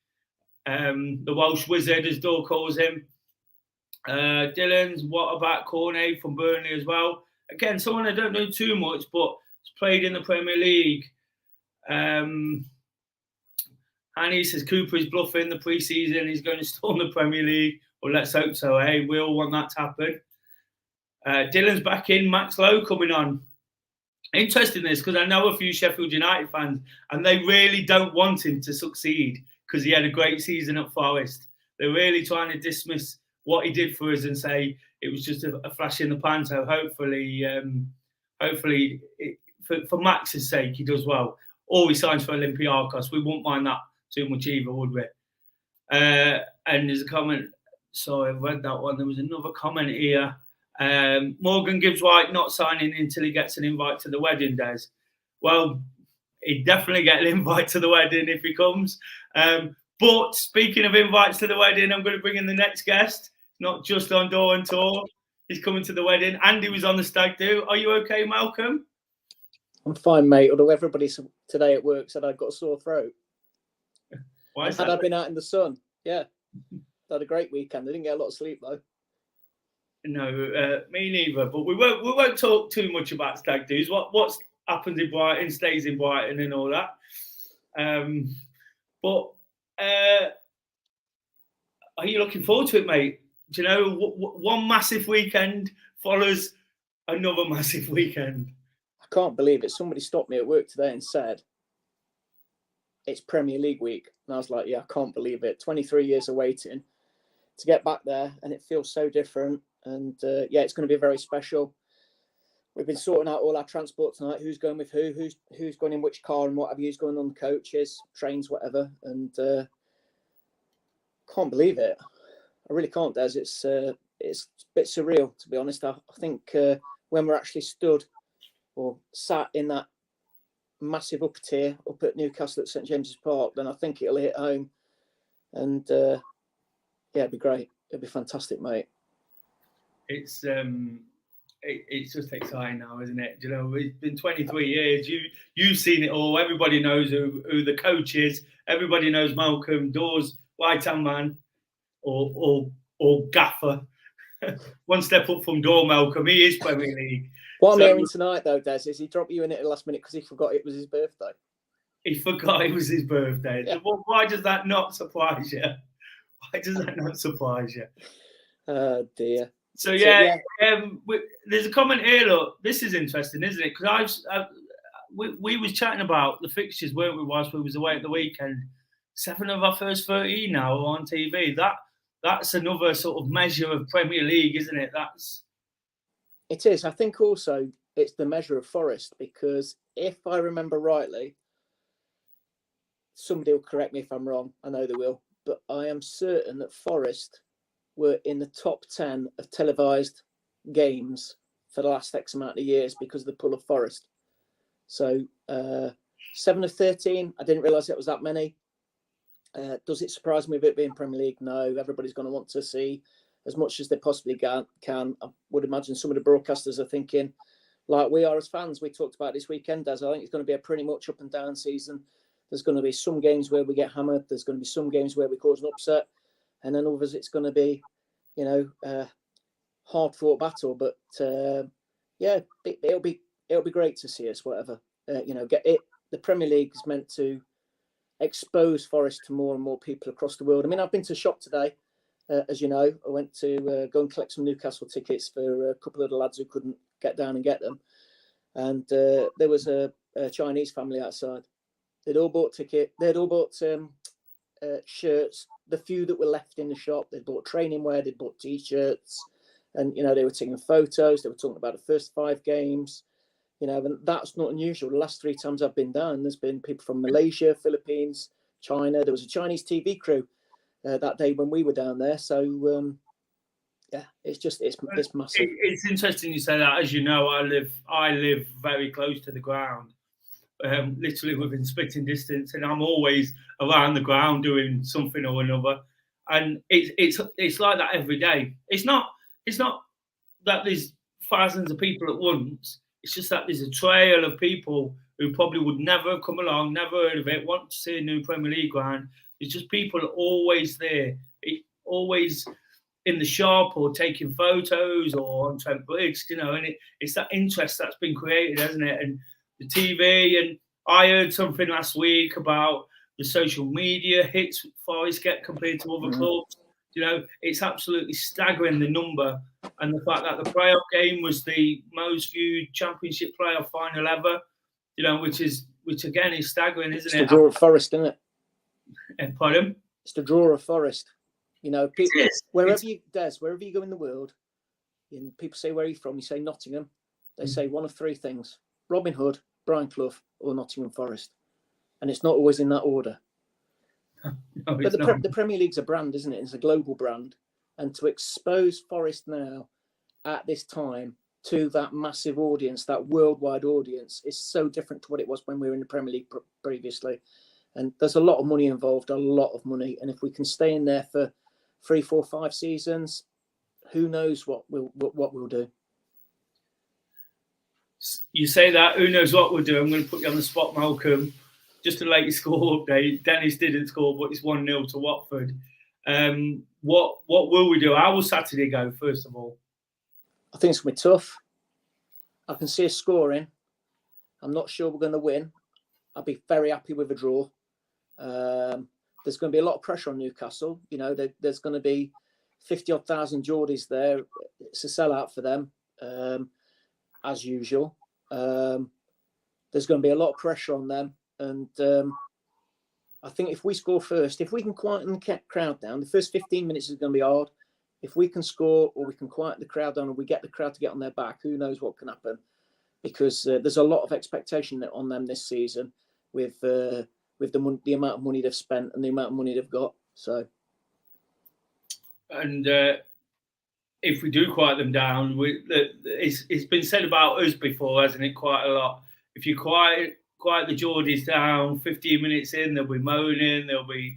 Speaker 1: The Welsh Wizard, as Dore calls him. Dylan's, what about Cornet from Burnley as well? Again, someone I don't know too much, but has played in the Premier League. Annie says Cooper is bluffing the pre-season. He's going to storm the Premier League. Well, let's hope so, eh? We all want that to happen. Dylan's back in. Max Lowe coming on. Interesting this, because I know a few Sheffield United fans, and they really don't want him to succeed because he had a great season at Forest. They're really trying to dismiss what he did for us and say it was just a flash in the pan. So hopefully, for Max's sake, he does well. Or he signs for Olympiacos. We wouldn't mind that too much either, would we? And there's a comment. Sorry, I've read that one. There was another comment here. Morgan Gibbs White not signing until he gets an invite to the wedding, Des. Well, he'd definitely get an invite to the wedding if he comes. But speaking of invites to the wedding, I'm going to bring in the next guest. Not just on DoreOnTour. He's coming to the wedding. Andy was on the stag do. Are you okay, Malcolm?
Speaker 4: I'm fine, mate. Although everybody today at work said I've got a sore throat.
Speaker 1: Why is that?
Speaker 4: Had I been out in the sun, yeah. Had a great weekend. I didn't get a lot of sleep though.
Speaker 1: No, me neither. But we won't talk too much about stag do's. What happens in Brighton stays in Brighton and all that. But are you looking forward to it, mate? Do you know one massive weekend follows another massive weekend?
Speaker 4: I can't believe it. Somebody stopped me at work today and said it's Premier League week, and I was like, yeah, I can't believe it. 23 years of waiting to get back there, and it feels so different. And yeah, it's going to be very special. We've been sorting out all our transport tonight. Who's going with who's going in which car and what have you, who's going on the coaches, trains, whatever. And can't believe it. I really can't, Des. It's a bit surreal, to be honest. I think when we're actually stood or sat in that massive upper tier up at Newcastle at St James's Park, then I think it'll hit home. And yeah, it'd be great. It'd be fantastic, mate.
Speaker 1: It's just exciting now, isn't it? You know, it's been 23 years. You've seen it all. Everybody knows who the coach is. Everybody knows Malcolm, Dore's right-hand man, or gaffer. One step up from Dore, Malcolm. He is Premier League.
Speaker 4: What I'm hearing tonight, though, Des, is he dropped you in at the last minute because he forgot it was his birthday.
Speaker 1: He forgot it was his birthday. Yeah. Well, why does that not surprise you? Why does that not surprise you?
Speaker 4: Oh, dear.
Speaker 1: So yeah. There's a comment here. Look, this is interesting, isn't it? Because we was chatting about the fixtures, weren't we, whilst we was away at the weekend? 7 of our first 13 now are on TV. That's another sort of measure of Premier League, isn't it? It
Speaker 4: is. I think also it's the measure of Forest, because if I remember rightly, somebody will correct me if I'm wrong. I know they will, but I am certain that Forest were in the top 10 of televised games for the last X amount of years because of the pull of Forest. So 7 of 13, I didn't realise it was that many. Does it surprise me with it being Premier League? No, everybody's going to want to see as much as they possibly can. I would imagine some of the broadcasters are thinking, like we are as fans. We talked about this weekend, as I think it's going to be a pretty much up and down season. There's going to be some games where we get hammered. There's going to be some games where we cause an upset. and then others it's going to be, hard fought battle. But yeah, it'll be great to see us. Whatever, get it. The Premier League is meant to expose Forest to more and more people across the world. I mean, I've been to shop today, as you know. I went to go and collect some Newcastle tickets for a couple of the lads who couldn't get down and get them. And there was a Chinese family outside. They'd all bought shirts. The few that were left in the shop, they'd bought training wear, they'd bought T-shirts, and they were taking photos. They were talking about the first 5 games. And that's not unusual. The last 3 times I've been down, there's been people from Malaysia, Philippines, China. There was a Chinese TV crew that day when we were down there. So yeah, it's massive.
Speaker 1: It's interesting you say that. As you know, I live very close to the ground, literally within spitting distance, and I'm always around the ground doing something or another. And it's like that every day. It's not that there's thousands of people at once. It's just that there's a trail of people who probably would never have come along, never heard of it, want to see a new Premier League ground. It's just people always there, always in the shop or taking photos or on Trent Bridge, and it's that interest that's been created, hasn't it? And the TV, and I heard something last week about the social media hits Forest get compared to other clubs. It's absolutely staggering, the number, and the fact that the playoff game was the most viewed Championship playoff final ever. Which again is staggering, isn't it?
Speaker 4: It's the draw of Forest, isn't
Speaker 1: it? Pardon?
Speaker 4: It's the draw of Forest. People, wherever you go in the world, and people say, where are you from? You say Nottingham. They say one of 3 things: Robin Hood, Brian Clough, or Nottingham Forest. And it's not always in that order.
Speaker 1: No,
Speaker 4: but the Premier League's a brand, isn't it? It's a global brand. And to expose Forest now at this time to that massive audience, that worldwide audience, is so different to what it was when we were in the Premier League previously. And there's a lot of money involved, a lot of money. And if we can stay in there for 3, 4, 5 seasons, who knows what we'll do.
Speaker 1: You say that, who knows what we'll do. I'm going to put you on the spot, Malcolm. Just a late score update. Dennis didn't score, but it's 1-0 to Watford. What will we do? How will Saturday go, first of all?
Speaker 4: I think it's going to be tough. I can see us scoring. I'm not sure we're going to win. I'll be very happy with a draw. There's going to be a lot of pressure on Newcastle. There's going to be 50-odd thousand Geordies there. It's a sellout for them, as usual. There's going to be a lot of pressure on them. And I think if we score first, if we can quieten the crowd down, the first 15 minutes is going to be hard. If we can score or we can quieten the crowd down, or we get the crowd to get on their back, who knows what can happen? Because there's a lot of expectation on them this season with the amount of money they've spent and the amount of money they've got. So,
Speaker 1: and if we do quiet them down, it's been said about us before, hasn't it? Quite a lot. If you quiet the Geordies down, 15 minutes in, they'll be moaning, they'll be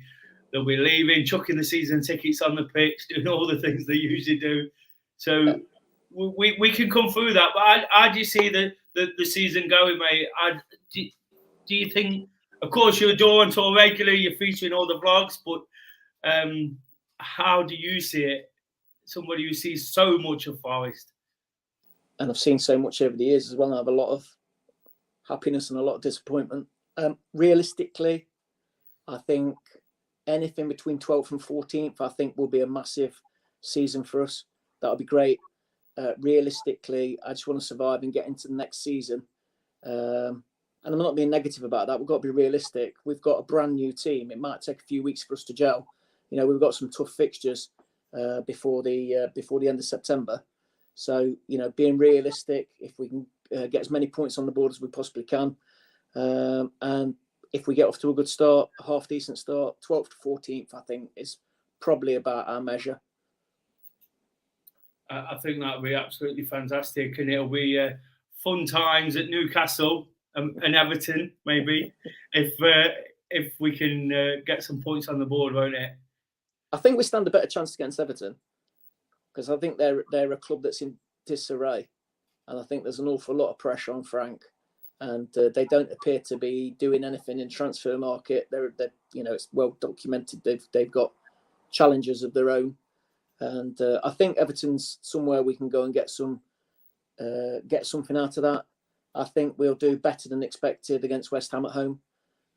Speaker 1: leaving, chucking the season tickets on the pitch, doing all the things they usually do. So we can come through that. But how do you see the season going, mate? Do you think, of course, you're a DoreOnTour regular, you're featuring all the vlogs, but how do you see it? Somebody who sees so much of Forest.
Speaker 4: And I've seen so much over the years as well. I have a lot of happiness and a lot of disappointment. Realistically, I think anything between 12th and 14th, I think, will be a massive season for us. That'll be great. Realistically, I just want to survive and get into the next season. And I'm not being negative about that. We've got to be realistic. We've got a brand new team. It might take a few weeks for us to gel. We've got some tough fixtures before the end of September. So, being realistic, if we can get as many points on the board as we possibly can, and if we get off to a good start, a half decent start, 12th to 14th, I think is probably about our measure.
Speaker 1: I think that would be absolutely fantastic, and it'll be fun times at Newcastle and Everton, maybe, if we can get some points on the board, won't it?
Speaker 4: I think we stand a better chance against Everton, because I think they're a club that's in disarray, and I think there's an awful lot of pressure on Frank, and they don't appear to be doing anything in transfer market. They're it's well documented. They've got challengers of their own. And I think Everton's somewhere we can go and get something out of that. I think we'll do better than expected against West Ham at home.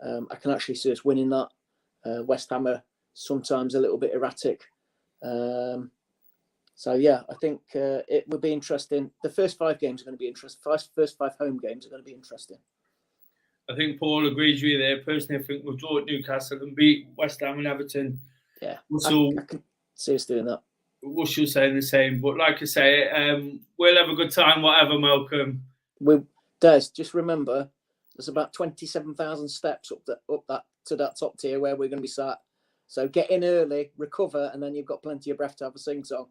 Speaker 4: I can actually see us winning that. West Ham are sometimes a little bit erratic. So, yeah, I think it will be interesting. The first 5 games are going to be interesting. First 5 home games are going to be interesting.
Speaker 1: I think Paul agrees with you there. Personally, I think we'll draw at Newcastle and beat West Ham and Everton.
Speaker 4: Yeah,
Speaker 1: Russell,
Speaker 4: I can see us doing that.
Speaker 1: Russell saying the same. But like I say, we'll have a good time, whatever, Malcolm.
Speaker 4: Des, just remember, there's about 27,000 steps up that to that top tier where we're going to be sat. So get in early, recover, and then you've got plenty of breath to have a sing-song.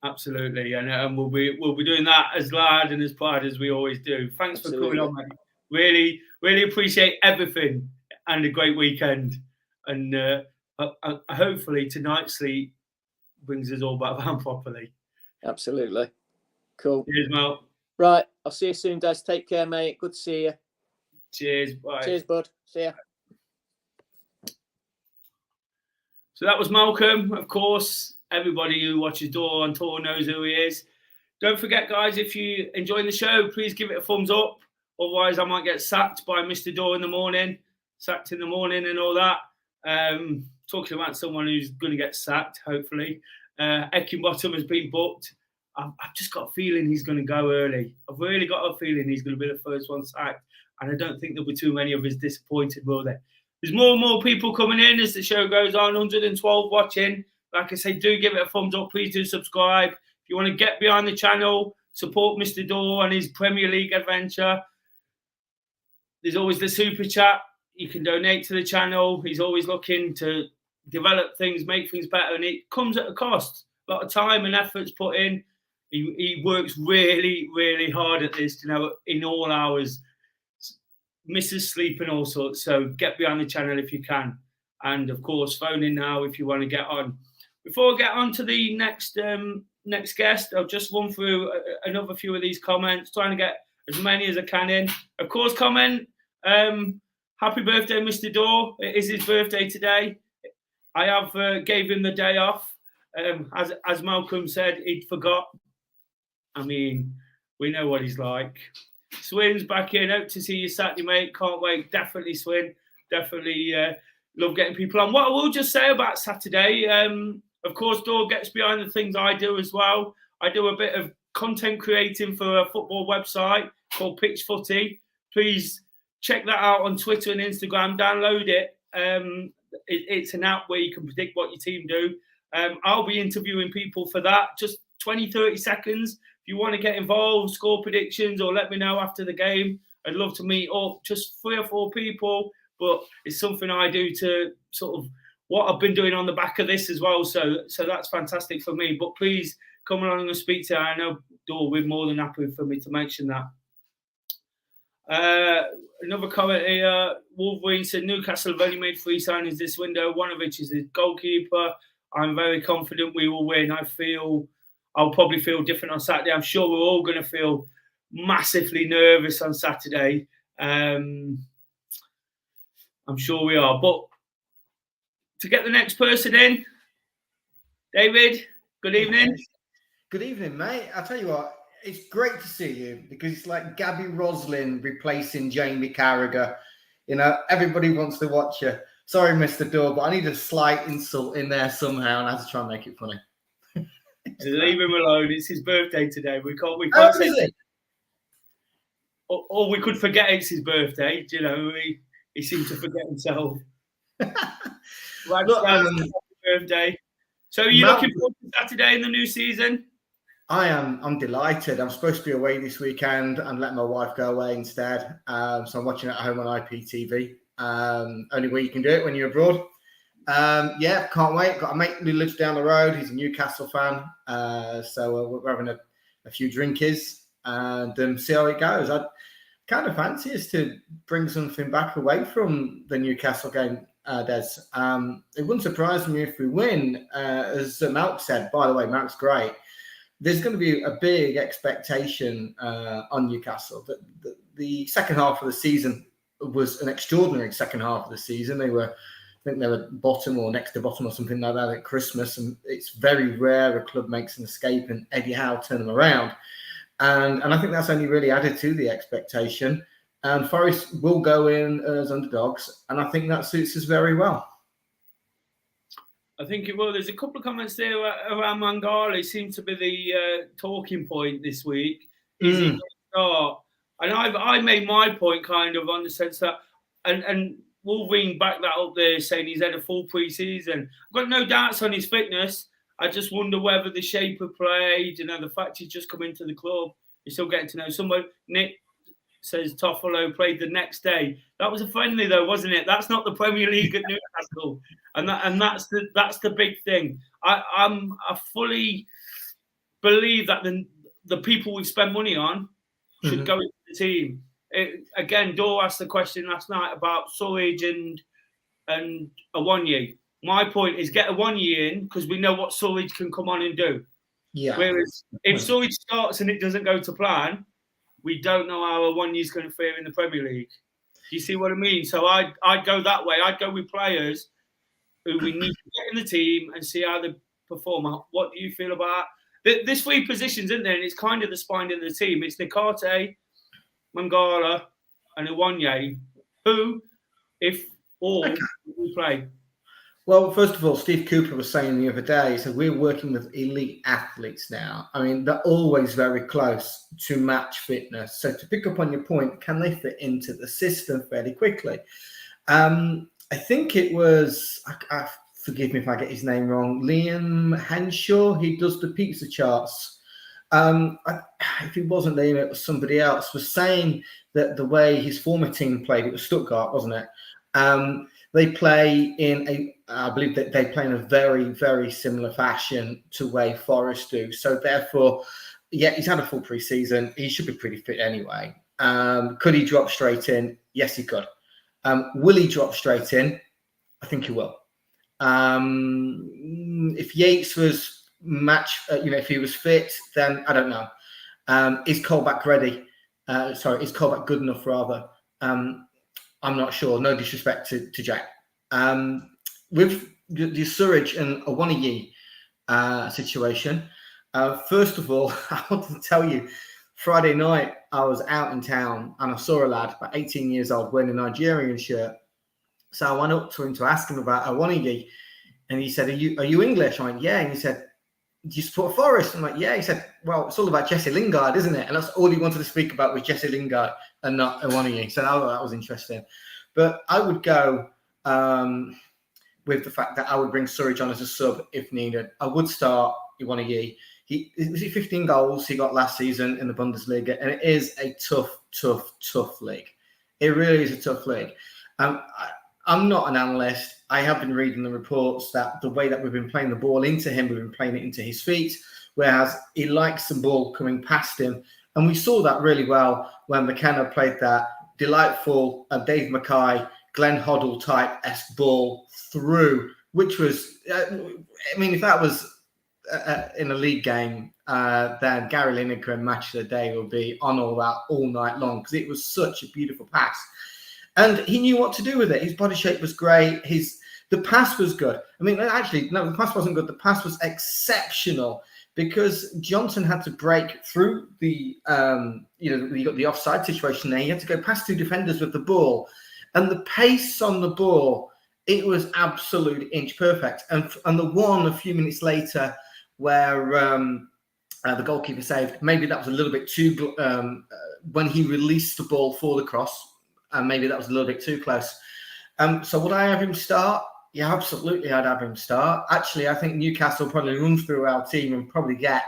Speaker 1: Absolutely, and we'll be doing that as loud and as proud as we always do. Thanks
Speaker 4: Absolutely.
Speaker 1: for coming on, mate. Really, really appreciate everything and a great weekend. And hopefully tonight's sleep brings us all back down properly.
Speaker 4: Absolutely. Cool.
Speaker 1: Cheers, Mel.
Speaker 4: Right, I'll see you soon, Des. Take care, mate. Good to see you.
Speaker 1: Cheers. Bye.
Speaker 4: Cheers, bud. See ya.
Speaker 1: So that was Malcolm. Of course, everybody who watches DoreOnTour knows who he is. Don't forget, guys, if you enjoying the show, please give it a thumbs up. Otherwise, I might get sacked by Mr. Door in the morning. Sacked in the morning and all that. Talking about someone who's going to get sacked, hopefully. Eckingbottom has been booked. I've just got a feeling he's going to go early. I've really got a feeling he's going to be the first one sacked. And I don't think there'll be too many of us disappointed, will there? There's more and more people coming in as the show goes on. 112 watching. Like I say, do give it a thumbs up. Please do subscribe. If you want to get behind the channel, support Mr. Door and his Premier League adventure. There's always the super chat. You can donate to the channel. He's always looking to develop things, make things better. And it comes at a cost. A lot of time and effort's put in. He works really, really hard at this, in all hours. Misses sleep and all sorts. So get behind the channel if you can. And, of course, phone in now if you want to get on. Before I get on to the next guest, I'll just run through another few of these comments, trying to get as many as I can in. Of course, comment, happy birthday, Mr. Door. It is his birthday today. I have gave him the day off. As Malcolm said, he'd forgot. I mean, we know what he's like. Swin's back in. Hope to see you Saturday, mate. Can't wait. Definitely, Swin. Definitely love getting people on. What I will just say about Saturday, of course, Door gets behind the things I do as well. I do a bit of content creating for a football website called Pitch Footy. Please check that out on Twitter and Instagram. Download it. It's an app where you can predict what your team do. I'll be interviewing people for that. Just 20, 30 seconds. If you want to get involved, score predictions, or let me know after the game, I'd love to meet up. Just 3 or 4 people, but it's something I do to sort of what I've been doing on the back of this as well. So that's fantastic for me. But please come along and speak to her. I know Door will be more than happy for me to mention that. Another comment here. Wolverine said Newcastle have only made 3 signings this window, one of which is his goalkeeper. I'm very confident we will win. I'll probably feel different on Saturday. I'm sure we're all going to feel massively nervous on Saturday. I'm sure we are. But to get the next person in, David, good evening.
Speaker 5: Good evening, mate. I'll tell you what, it's great to see you because it's like Gabby Roslin replacing Jamie Carragher. Everybody wants to watch you. Sorry, Mr. Door, but I need a slight insult in there somehow, and I have to try and make it funny.
Speaker 1: Leave him alone. It's his birthday today. We can't say it. Or we could forget it's his birthday. He seemed to forget himself.
Speaker 5: Look,
Speaker 1: happy birthday. So are you looking forward to Saturday in the new season?
Speaker 5: I am. I'm delighted. I'm supposed to be away this weekend and let my wife go away instead. So I'm watching at home on IPTV. Only way you can do it when you're abroad. Can't wait. Got a mate who lives down the road. He's a Newcastle fan. So we're having a few drinkies and see how it goes. I'd kind of fancy us to bring something back away from the Newcastle game, Des. It wouldn't surprise me if we win. As Malk said, by the way, Malk's great. There's going to be a big expectation on Newcastle. The second half of the season was an extraordinary second half of the season. They were think they were bottom or next to bottom or something like that at Christmas, and it's very rare a club makes an escape and Eddie Howe turn them around. And I think that's only really added to the expectation. And Forest will go in as underdogs, and I think that suits us very well.
Speaker 1: I think it will. There's a couple of comments there around Mangala. He seems to be the talking point this week. Is he going to start? And I made my point kind of on the sense that, and Wolverine backed that up there, saying he's had a full pre-season. I've got no doubts on his fitness. I just wonder whether the shape of play, the fact he's just come into the club, you're still getting to know somebody. Nick says Toffolo played the next day. That was a friendly though, wasn't it? That's not the Premier League at Newcastle, and that's the big thing. I fully believe that the people we spend money on should go into the team. Again, Dore asked the question last night about Surridge and Awoniyi. My point is get Awoniyi in because we know what Surridge can come on and do.
Speaker 5: Yeah.
Speaker 1: Whereas if Surridge starts and it doesn't go to plan, we don't know how Awoniyi is going to fare in the Premier League. Do you see what I mean? So I'd go that way. I'd go with players who we need to get in the team and see how they perform. What do you feel about there's 3 positions, isn't there? And it's kind of the spine of the team. It's Nikate, Mangala, and Awoniyi. Who, if all, will play?
Speaker 5: Well, first of all, Steve Cooper was saying the other day, he said, we're working with elite athletes now. I mean, they're always very close to match fitness. So to pick up on your point, can they fit into the system fairly quickly? I think it was, forgive me if I get his name wrong, Liam Henshaw. He does the pizza charts. If it wasn't Liam, it was somebody else, was saying that the way his former team played, it was Stuttgart, wasn't it? They play I believe that they play in a very, very similar fashion to way Forest do. So therefore, yeah, he's had a full pre-season. He should be pretty fit anyway. Could he drop straight in? Yes, he could. Will he drop straight in? I think he will. If Yates was if he was fit, then I don't know. Is Colback ready? Is Colback good enough rather? I'm not sure. No disrespect to Jack. With the Surridge and Awoniyi situation, first of all, I want to tell you, Friday night I was out in town and I saw a lad about 18 years old wearing a Nigerian shirt. So I went up to him to ask him about Awoniyi, and he said, "Are you English?" I went, "Yeah." And he said, "Do you support Forest?" I'm like, "Yeah." He said, "Well, it's all about Jesse Lingard, isn't it?" And that's all he wanted to speak about was Jesse Lingard and not Awoniyi. So that was interesting. But I would go with the fact that I would bring Surridge on as a sub if needed. I would start Awoniyi. He 15 goals he got last season in the Bundesliga, and it is a tough league. It really is a tough league. I'm not an analyst. I have been reading the reports that the way that we've been playing the ball into him, we've been playing it into his feet, whereas he likes the ball coming past him. And we saw that really well when McKenna played that delightful Dave Mackay, Glenn Hoddle type-esque ball through, which was, if that was in a league game, then Gary Lineker match of the day will be on all that all night long because it was such a beautiful pass. And he knew what to do with it. His body shape was great. The pass was good. Actually, no, the pass wasn't good. The pass was exceptional because Johnson had to break through the, you got the offside situation there. He had to go past 2 defenders with the ball. And the pace on the ball, it was absolute inch perfect. And the one a few minutes later where the goalkeeper saved, maybe that was a little bit too, when he released the ball for the cross, and maybe that was a little bit too close. So would I have him start? Yeah, absolutely, I'd have him start. Actually, I think Newcastle probably run through our team and probably get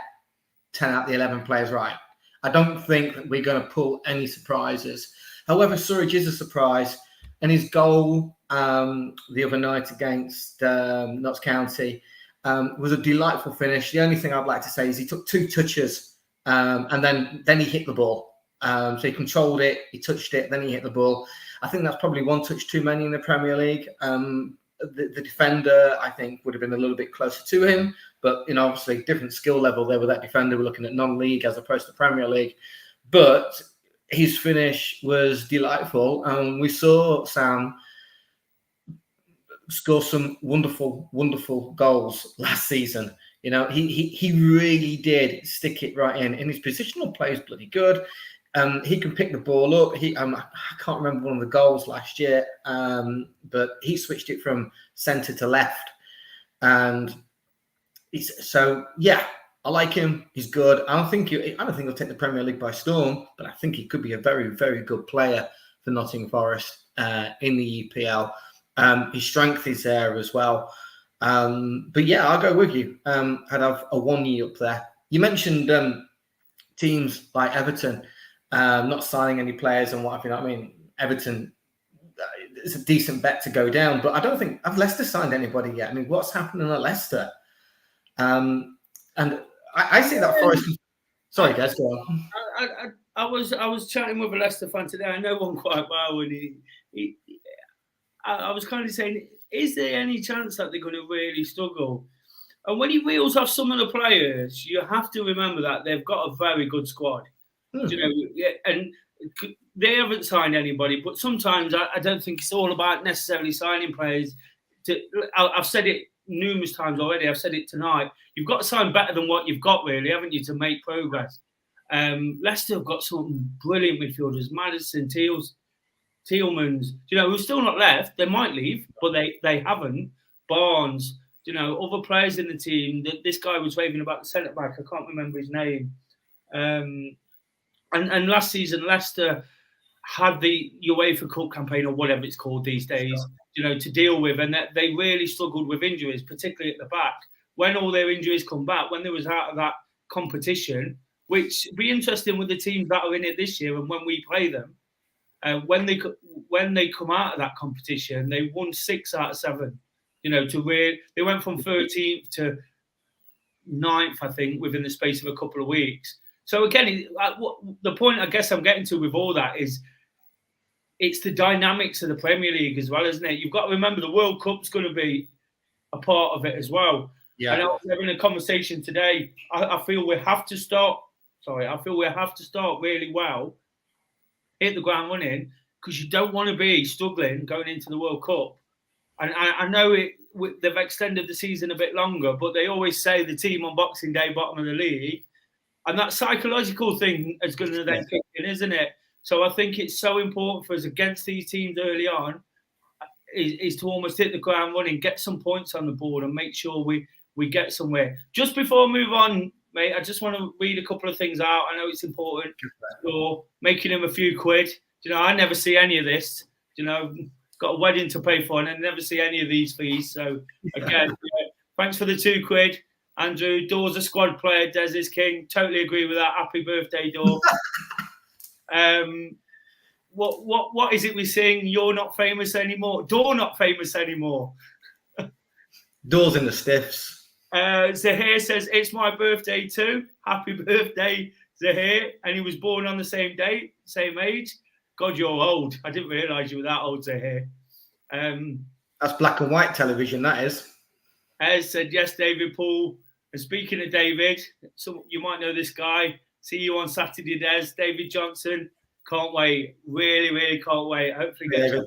Speaker 5: 10 out of the 11 players right. I don't think that we're going to pull any surprises. However, Surridge is a surprise, and his goal the other night against Notts County was a delightful finish. The only thing I'd like to say is he took 2 touches and then he hit the ball. So he controlled it, he touched it, then he hit the ball. I think that's probably 1 touch too many in the Premier League. The defender, I think, would have been a little bit closer to him. But, obviously, different skill level there with that defender. We're looking at non-league as opposed to Premier League. But his finish was delightful. We saw, Sam, score some wonderful, wonderful goals last season. You know, he really did stick it right in. And his positional play is bloody good. He can pick the ball up. I can't remember one of the goals last year, but he switched it from centre to left. And I like him. He's good. I don't think he'll take the Premier League by storm, but I think he could be a very, very good player for Nottingham Forest in the EPL. His strength is there as well. But yeah, I'll go with you. I'd have a 1 year up there. You mentioned teams like Everton not signing any players and what have you. I mean, Everton is a decent bet to go down, but I don't think have Leicester signed anybody yet. I mean, what's happening at Leicester? And I see that Forest. Sorry, guys, go on.
Speaker 1: I was chatting with a Leicester fan today. I know one quite well, and I was kind of saying, is there any chance that they're going to really struggle? And when he reels off some of the players, you have to remember that they've got a very good squad. You know, and they haven't signed anybody, but sometimes I don't think it's all about necessarily signing players. I've said it numerous times already. I've said it tonight. You've got to sign better than what you've got, really, haven't you, to make progress? Leicester have got some brilliant midfielders, Maddison, Tielemans, you know, who's still not left. They might leave, but they haven't. Barnes, you know, other players in the team. This guy was raving about the centre back. I can't remember his name. And last season, Leicester had the UEFA Cup campaign or whatever it's called these days, you know, to deal with, and that they really struggled with injuries, particularly at the back. When all their injuries come back, when they was out of that competition, which will be interesting with the teams that are in it this year, and when we play them, when they come out of that competition, they won 6 out of 7. You know, they went from 13th to 9th, I think, within the space of a couple of weeks. So again, the point I guess I'm getting to with all that is it's the dynamics of the Premier League as well, isn't it? You've got to remember the World Cup's going to be a part of it as well. Yeah. And I was having a conversation today. I feel we have to start. I feel we have to start really well, hit the ground running, because you don't want to be struggling going into the World Cup. And I know they've extended the season a bit longer, but they always say the team on Boxing Day, bottom of the league. And that psychological thing is going to then kick in, isn't it? So I think it's so important for us against these teams early on is to almost hit the ground running, get some points on the board and make sure we get somewhere. Just before I move on, mate, I just want to read a couple of things out. I know it's important for making him a few quid. You know, I never see any of this. You know, got a wedding to pay for and I never see any of these fees. So again, thanks for the 2 quid. Andrew, Dore's a squad player, Des is king. Totally agree with that. Happy birthday, Dore. What is it we sing? You're not famous anymore. Dore not famous anymore.
Speaker 5: Dore's in the stiffs.
Speaker 1: Zahir says, it's my birthday too. Happy birthday, Zahir. And he was born on the same day, same age. God, you're old. I didn't realise you were that old, Zahir.
Speaker 5: That's black and white television, that is.
Speaker 1: Ez said, yes, David Paul. And speaking of David, so you might know this guy. See you on Saturday, Des. David Johnson. Can't wait. Really, really can't wait. Hopefully get to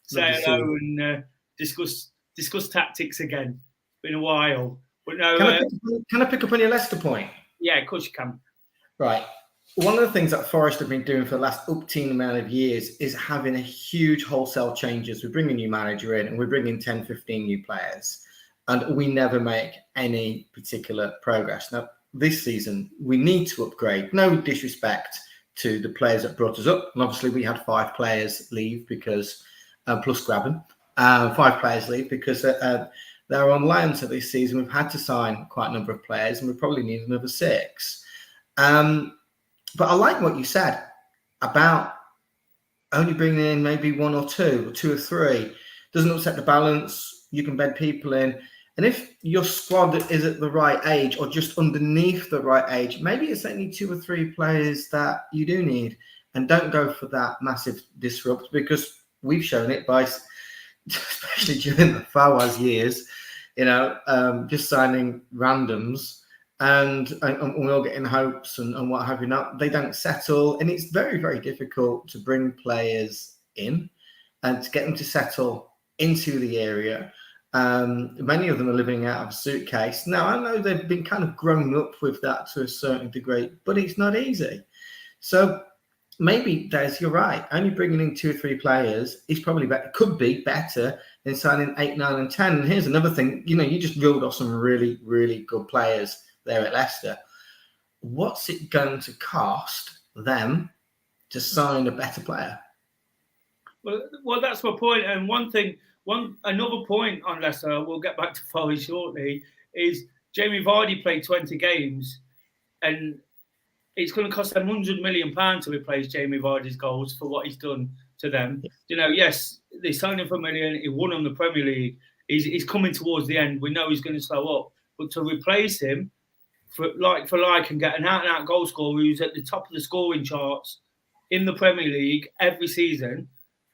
Speaker 1: say hello and discuss tactics again. It's been a while. But no.
Speaker 5: Can I pick up on your Leicester point?
Speaker 1: Yeah, of course you can.
Speaker 5: Right. One of the things that Forest have been doing for the last upteen amount of years is having a huge wholesale changes. We bring a new manager in and we bring in 10, 15 new players. And we never make any particular progress. Now, this season, we need to upgrade. No disrespect to the players that brought us up. And obviously, we had 5 players leave because, plus Graben, 5 players leave because they're on loan. So this season, we've had to sign quite a number of players and we probably need another 6. But I like what you said about only bringing in maybe 1 or 2 or 3. Doesn't upset the balance. You can bed people in. And if your squad is at the right age or just underneath the right age, maybe it's only 2 or 3 players that you do need. And don't go for that massive disrupt because we've shown it by, especially during the Fawaz years, you know, just signing randoms and we're all getting hopes and what have you not. They don't settle. And it's very, very difficult to bring players in and to get them to settle into the area. Many of them are living out of a suitcase. Now, I know they've been kind of grown up with that to a certain degree, but it's not easy. So maybe, Des, you're right. Only bringing in 2 or 3 players is probably better, could be better than signing 8, 9, and 10. And here's another thing. You just reeled off some really, really good players there at Leicester. What's it going to cost them to sign a better player?
Speaker 1: Well, that's my point. And another point on Leicester, we'll get back to Forest shortly, is Jamie Vardy played 20 games, and it's going to cost them £100 million to replace Jamie Vardy's goals for what he's done to them. Yes, they signed him for £1 million. He won on the Premier League. He's coming towards the end. We know he's going to slow up, but to replace him for like and get an out-and-out goal scorer who's at the top of the scoring charts in the Premier League every season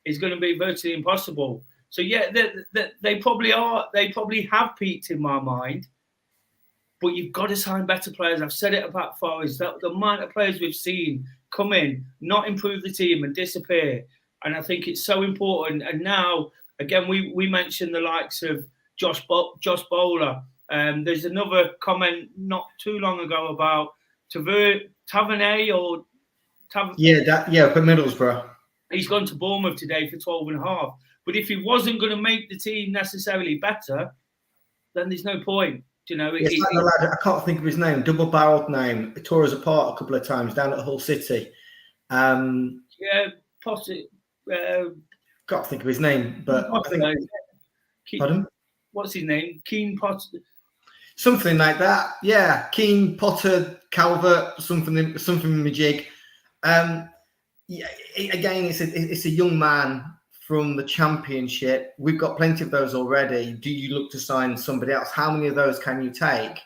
Speaker 1: is going to be virtually impossible. So yeah, they probably are. They probably have peaked in my mind, but you've got to sign better players. I've said it about Forest. The amount of players we've seen come in, not improve the team and disappear, and I think it's so important. And now, again, we mentioned the likes of Josh Bowler. There's another comment not too long ago about Tavernier or
Speaker 5: for Middlesbrough.
Speaker 1: He's gone to Bournemouth today for 12.5. But if he wasn't going to make the team necessarily better, then there's no point.
Speaker 5: The lad, I can't think of his name, double-barreled name. He tore us apart a couple of times down at Hull City.
Speaker 1: Possibly.
Speaker 5: Can't think of his name, but I think. Pardon?
Speaker 1: What's his name? Keane Potter.
Speaker 5: Something like that. Yeah, Keane, Potter, Calvert, something in the jig. Again, it's a young man from the Championship. We've got plenty of those already. Do you look to sign somebody else? How many of those can you take?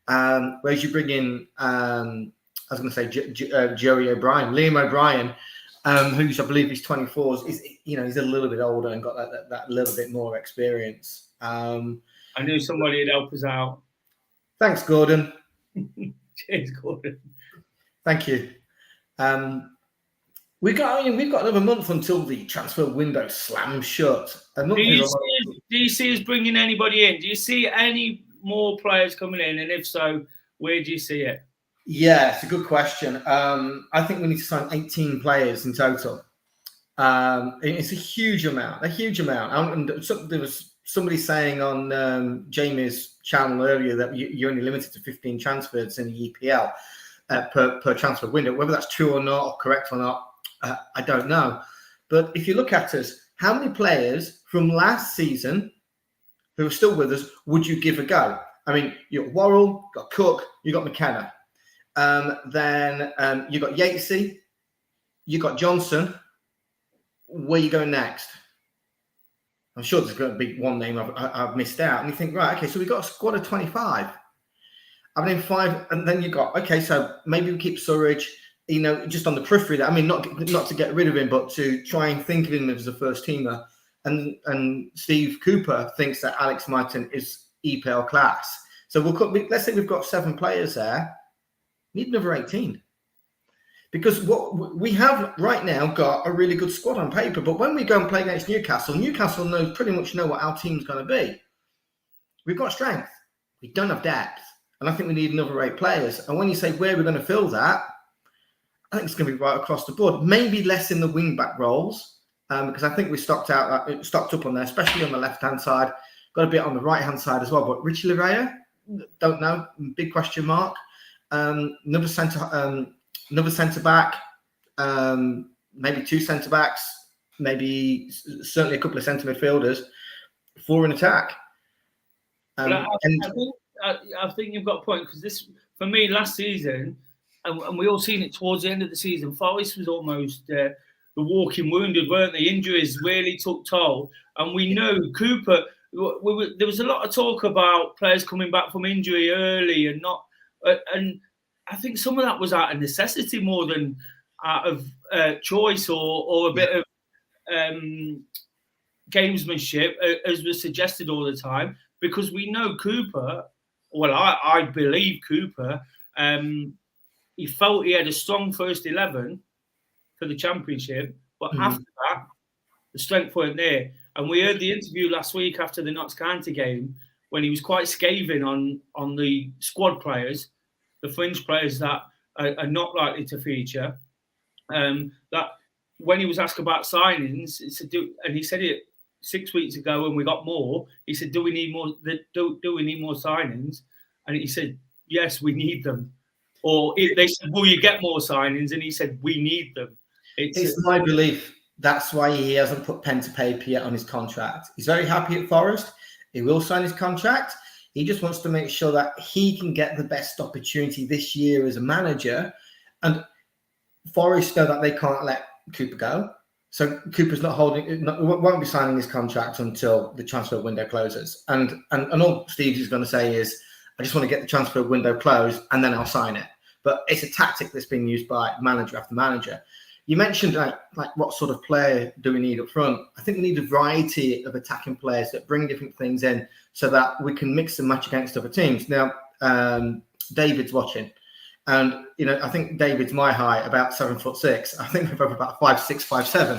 Speaker 5: Whereas you bring in, I was going to say Liam O'Brien, who's, I believe he's 24. He's a little bit older and got that little bit more experience.
Speaker 1: I knew somebody would help us out.
Speaker 5: Thanks, Gordon.
Speaker 1: Cheers, Gordon.
Speaker 5: Thank you. We've got another month until the transfer window slams shut. Do
Speaker 1: you see us bringing anybody in? Do you see any more players coming in? And if so, where do you see it?
Speaker 5: Yeah, it's a good question. I think we need to sign 18 players in total. It's a huge amount. And there was somebody saying on Jamie's channel earlier that you're only limited to 15 transfers in the EPL per transfer window. Whether that's true or not, or correct or not, I don't know. But if you look at us, how many players from last season who are still with us would you give a go? I mean, you got Worrell, you got Cook, you got McKenna. Then you got Yatesy, you got Johnson. Where are you going next? I'm sure there's going to be one name I've missed out. And you think, right, okay, so we've got a squad of 25. I've named 5, and then you got, okay, so maybe we keep Surridge, just on the periphery. I mean, not to get rid of him, but to try and think of him as a first teamer. And Steve Cooper thinks that Alex Martin is EPL class. So let's say we've got 7 players there. Need another 18. Because what we have right now got a really good squad on paper, but when we go and play against Newcastle pretty much know what our team's going to be. We've got strength. We don't have depth. And I think we need another 8 players. And when you say where we're going to fill that, I think it's going to be right across the board. Maybe less in the wing-back roles, because I think we stocked up on there, especially on the left-hand side. Got a bit on the right-hand side as well. But Richie Larea, don't know. Big question mark. Another centre back, maybe 2 centre backs, maybe certainly a couple of centre midfielders, 4 in attack.
Speaker 1: I think you've got a point, because this, for me, last season, and we all seen it towards the end of the season, Forest was almost the walking wounded, weren't they? Injuries really took toll, and we know Cooper. There was a lot of talk about players coming back from injury early and not, and I think some of that was out of necessity more than out of choice or a bit of gamesmanship, as was suggested all the time, because we know Cooper. Well, I believe Cooper. He felt he had a strong first 11 for the Championship, but after that, the strength weren't there. And we heard the interview last week after the Notts County game when he was quite scathing on the squad players, the fringe players that are not likely to feature. That when he was asked about signings, he said it 6 weeks ago when we got more. He said, "Do we need more? Do we need more signings?" And he said, "Yes, we need them." Or they said, "Will you get more signings?" And he said, "We need them."
Speaker 5: It's my belief that's why he hasn't put pen to paper yet on his contract. He's very happy at Forest. He will sign his contract. He just wants to make sure that he can get the best opportunity this year as a manager. And Forest know that they can't let Cooper go. So Cooper's won't be signing his contract until the transfer window closes. And all Steve is going to say is, I just want to get the transfer window closed and then I'll sign it. But it's a tactic that's being used by manager after manager. You mentioned like what sort of player do we need up front? I think we need a variety of attacking players that bring different things in so that we can mix and match against other teams. Now, David's watching. And, I think David's my height, about 7'6". I think we're both about 5'6", 5'7".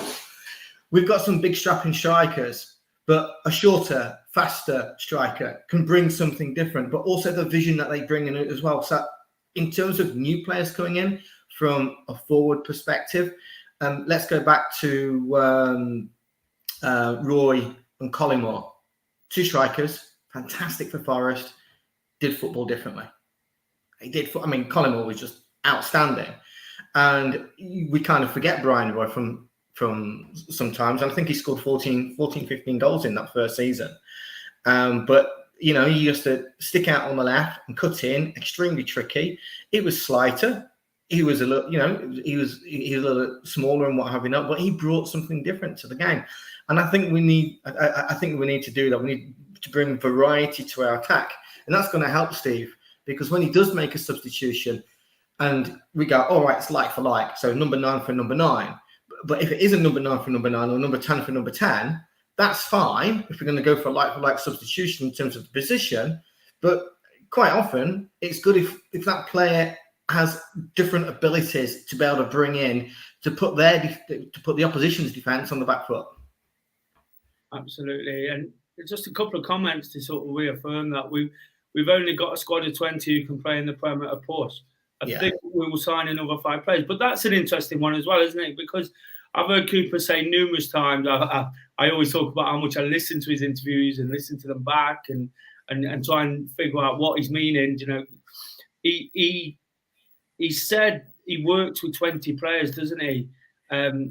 Speaker 5: We've got some big strapping strikers, but a shorter, faster striker can bring something different, but also the vision that they bring in it as well. So in terms of new players coming in from a forward perspective, let's go back to Roy and Collymore. Two strikers, fantastic for Forest, did football differently. Collymore was just outstanding. And we kind of forget Brian Roy from sometimes. I think he scored 14, 15 goals in that first season. But he used to stick out on the left and cut in, extremely tricky. It was slighter. He was a little, he was a little smaller and what have you not, but he brought something different to the game. And I think we need to do that. We need to bring variety to our attack. And that's going to help Steve. Because when he does make a substitution and we go, all right, it's like for like, so number 9 for number 9. But if it is a number 9 for number 9 or number 10 for number 10, that's fine if we're going to go for like substitution in terms of the position. But quite often, it's good if that player has different abilities to be able to bring in to put the opposition's defence on the back foot.
Speaker 1: Absolutely. And just a couple of comments to sort of reaffirm that we've only got a squad of 20 who can play in the Prem at a push. I think we will sign another 5 players. But that's an interesting one as well, isn't it? Because I've heard Cooper say numerous times, I always talk about how much I listen to his interviews and listen to them back and try and figure out what he's meaning. He said he works with 20 players, doesn't he?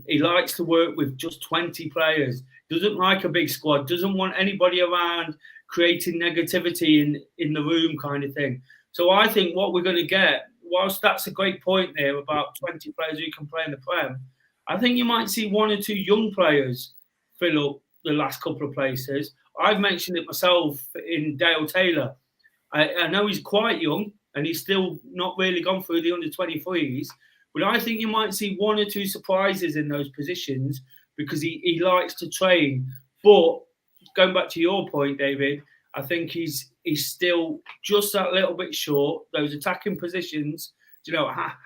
Speaker 1: He likes to work with just 20 players. Doesn't like a big squad. Doesn't want anybody around creating negativity in the room kind of thing. So I think what we're going to get, whilst that's a great point there about 20 players who can play in the Prem, I think you might see 1 or 2 young players fill up the last couple of places. I've mentioned it myself in Dale Taylor. I know he's quite young and he's still not really gone through the under-23s, but I think you might see 1 or 2 surprises in those positions because he likes to train. But going back to your point, David, I think he's still just that little bit short. Those attacking positions,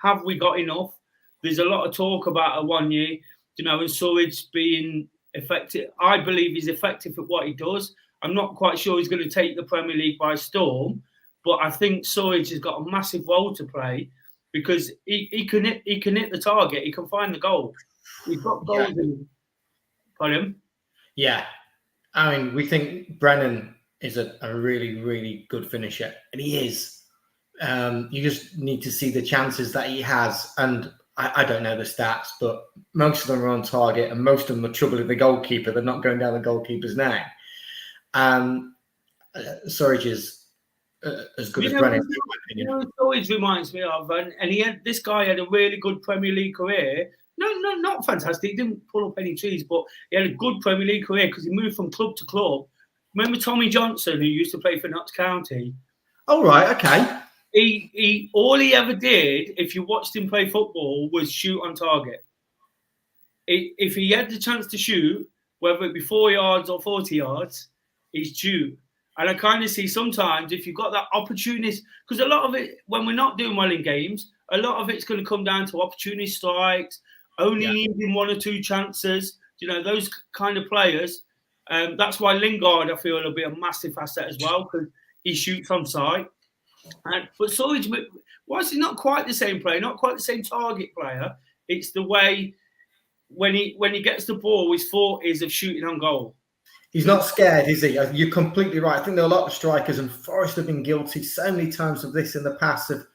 Speaker 1: have we got enough? There's a lot of talk about Awoniyi, and Surridge being effective. I believe he's effective at what he does. I'm not quite sure he's going to take the Premier League by storm, but I think Surridge has got a massive role to play because he can hit the target. He can find the goal. He's got goals in. Pardon?
Speaker 5: Yeah. I mean, we think Brennan is a really, really good finisher, and he is. You just need to see the chances that he has. And I don't know the stats, but most of them are on target, and most of them are troubling the goalkeeper. They're not going down the goalkeeper's neck. Surridge is as good as Brennan.
Speaker 1: Surridge reminds me of, and this guy had a really good Premier League career. No, not fantastic. He didn't pull up any trees, but he had a good Premier League career because he moved from club to club. Remember Tommy Johnson, who used to play for Notts County?
Speaker 5: Oh, right, okay.
Speaker 1: He all he ever did, if you watched him play football, was shoot on target. If he had the chance to shoot, whether it be 4 yards or 40 yards, he's shoot. And I kind of see sometimes if you've got that opportunity, because a lot of it, when we're not doing well in games, a lot of it's going to come down to opportunity strikes, only needing 1 or 2 chances. Those kind of players, That's why Lingard, I feel, will be a massive asset as well because he shoots on sight. But Surridge, whilst he's not quite the same player, not quite the same target player, it's the way when he gets the ball, his thought is of shooting on goal.
Speaker 5: He's not scared, is he? You're completely right. I think there are a lot of strikers, and Forest have been guilty so many times of this in the past. Of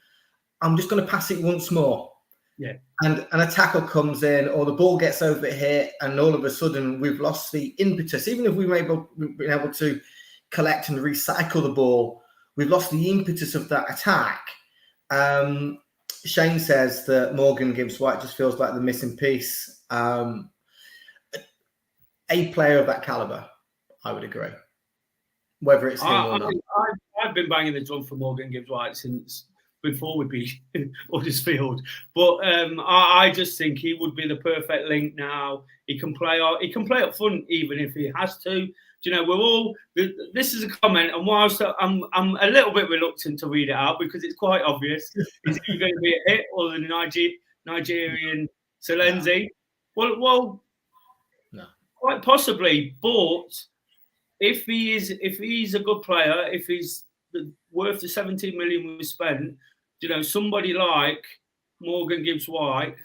Speaker 5: I'm just going to pass it once more.
Speaker 1: Yeah.
Speaker 5: And a tackle comes in, or the ball gets over here, and all of a sudden we've lost the impetus. Even if we've been able to collect and recycle the ball, we've lost the impetus of that attack. Shane says that Morgan Gibbs-White just feels like the missing piece. A player of that caliber, I would agree. Whether it's him or not.
Speaker 1: I've been banging the drum for Morgan Gibbs-White since before we beat Huddersfield, but I just think he would be the perfect link now. He can play up front even if he has to. Do you know, this is a comment, and whilst I'm a little bit reluctant to read it out because it's quite obvious. Is he going to be a hit or the Nigerian Selenzi? Well, no. Quite possibly, but if he's a good player, if he's worth the 17 million we spent, you know, somebody like Morgan Gibbs-White,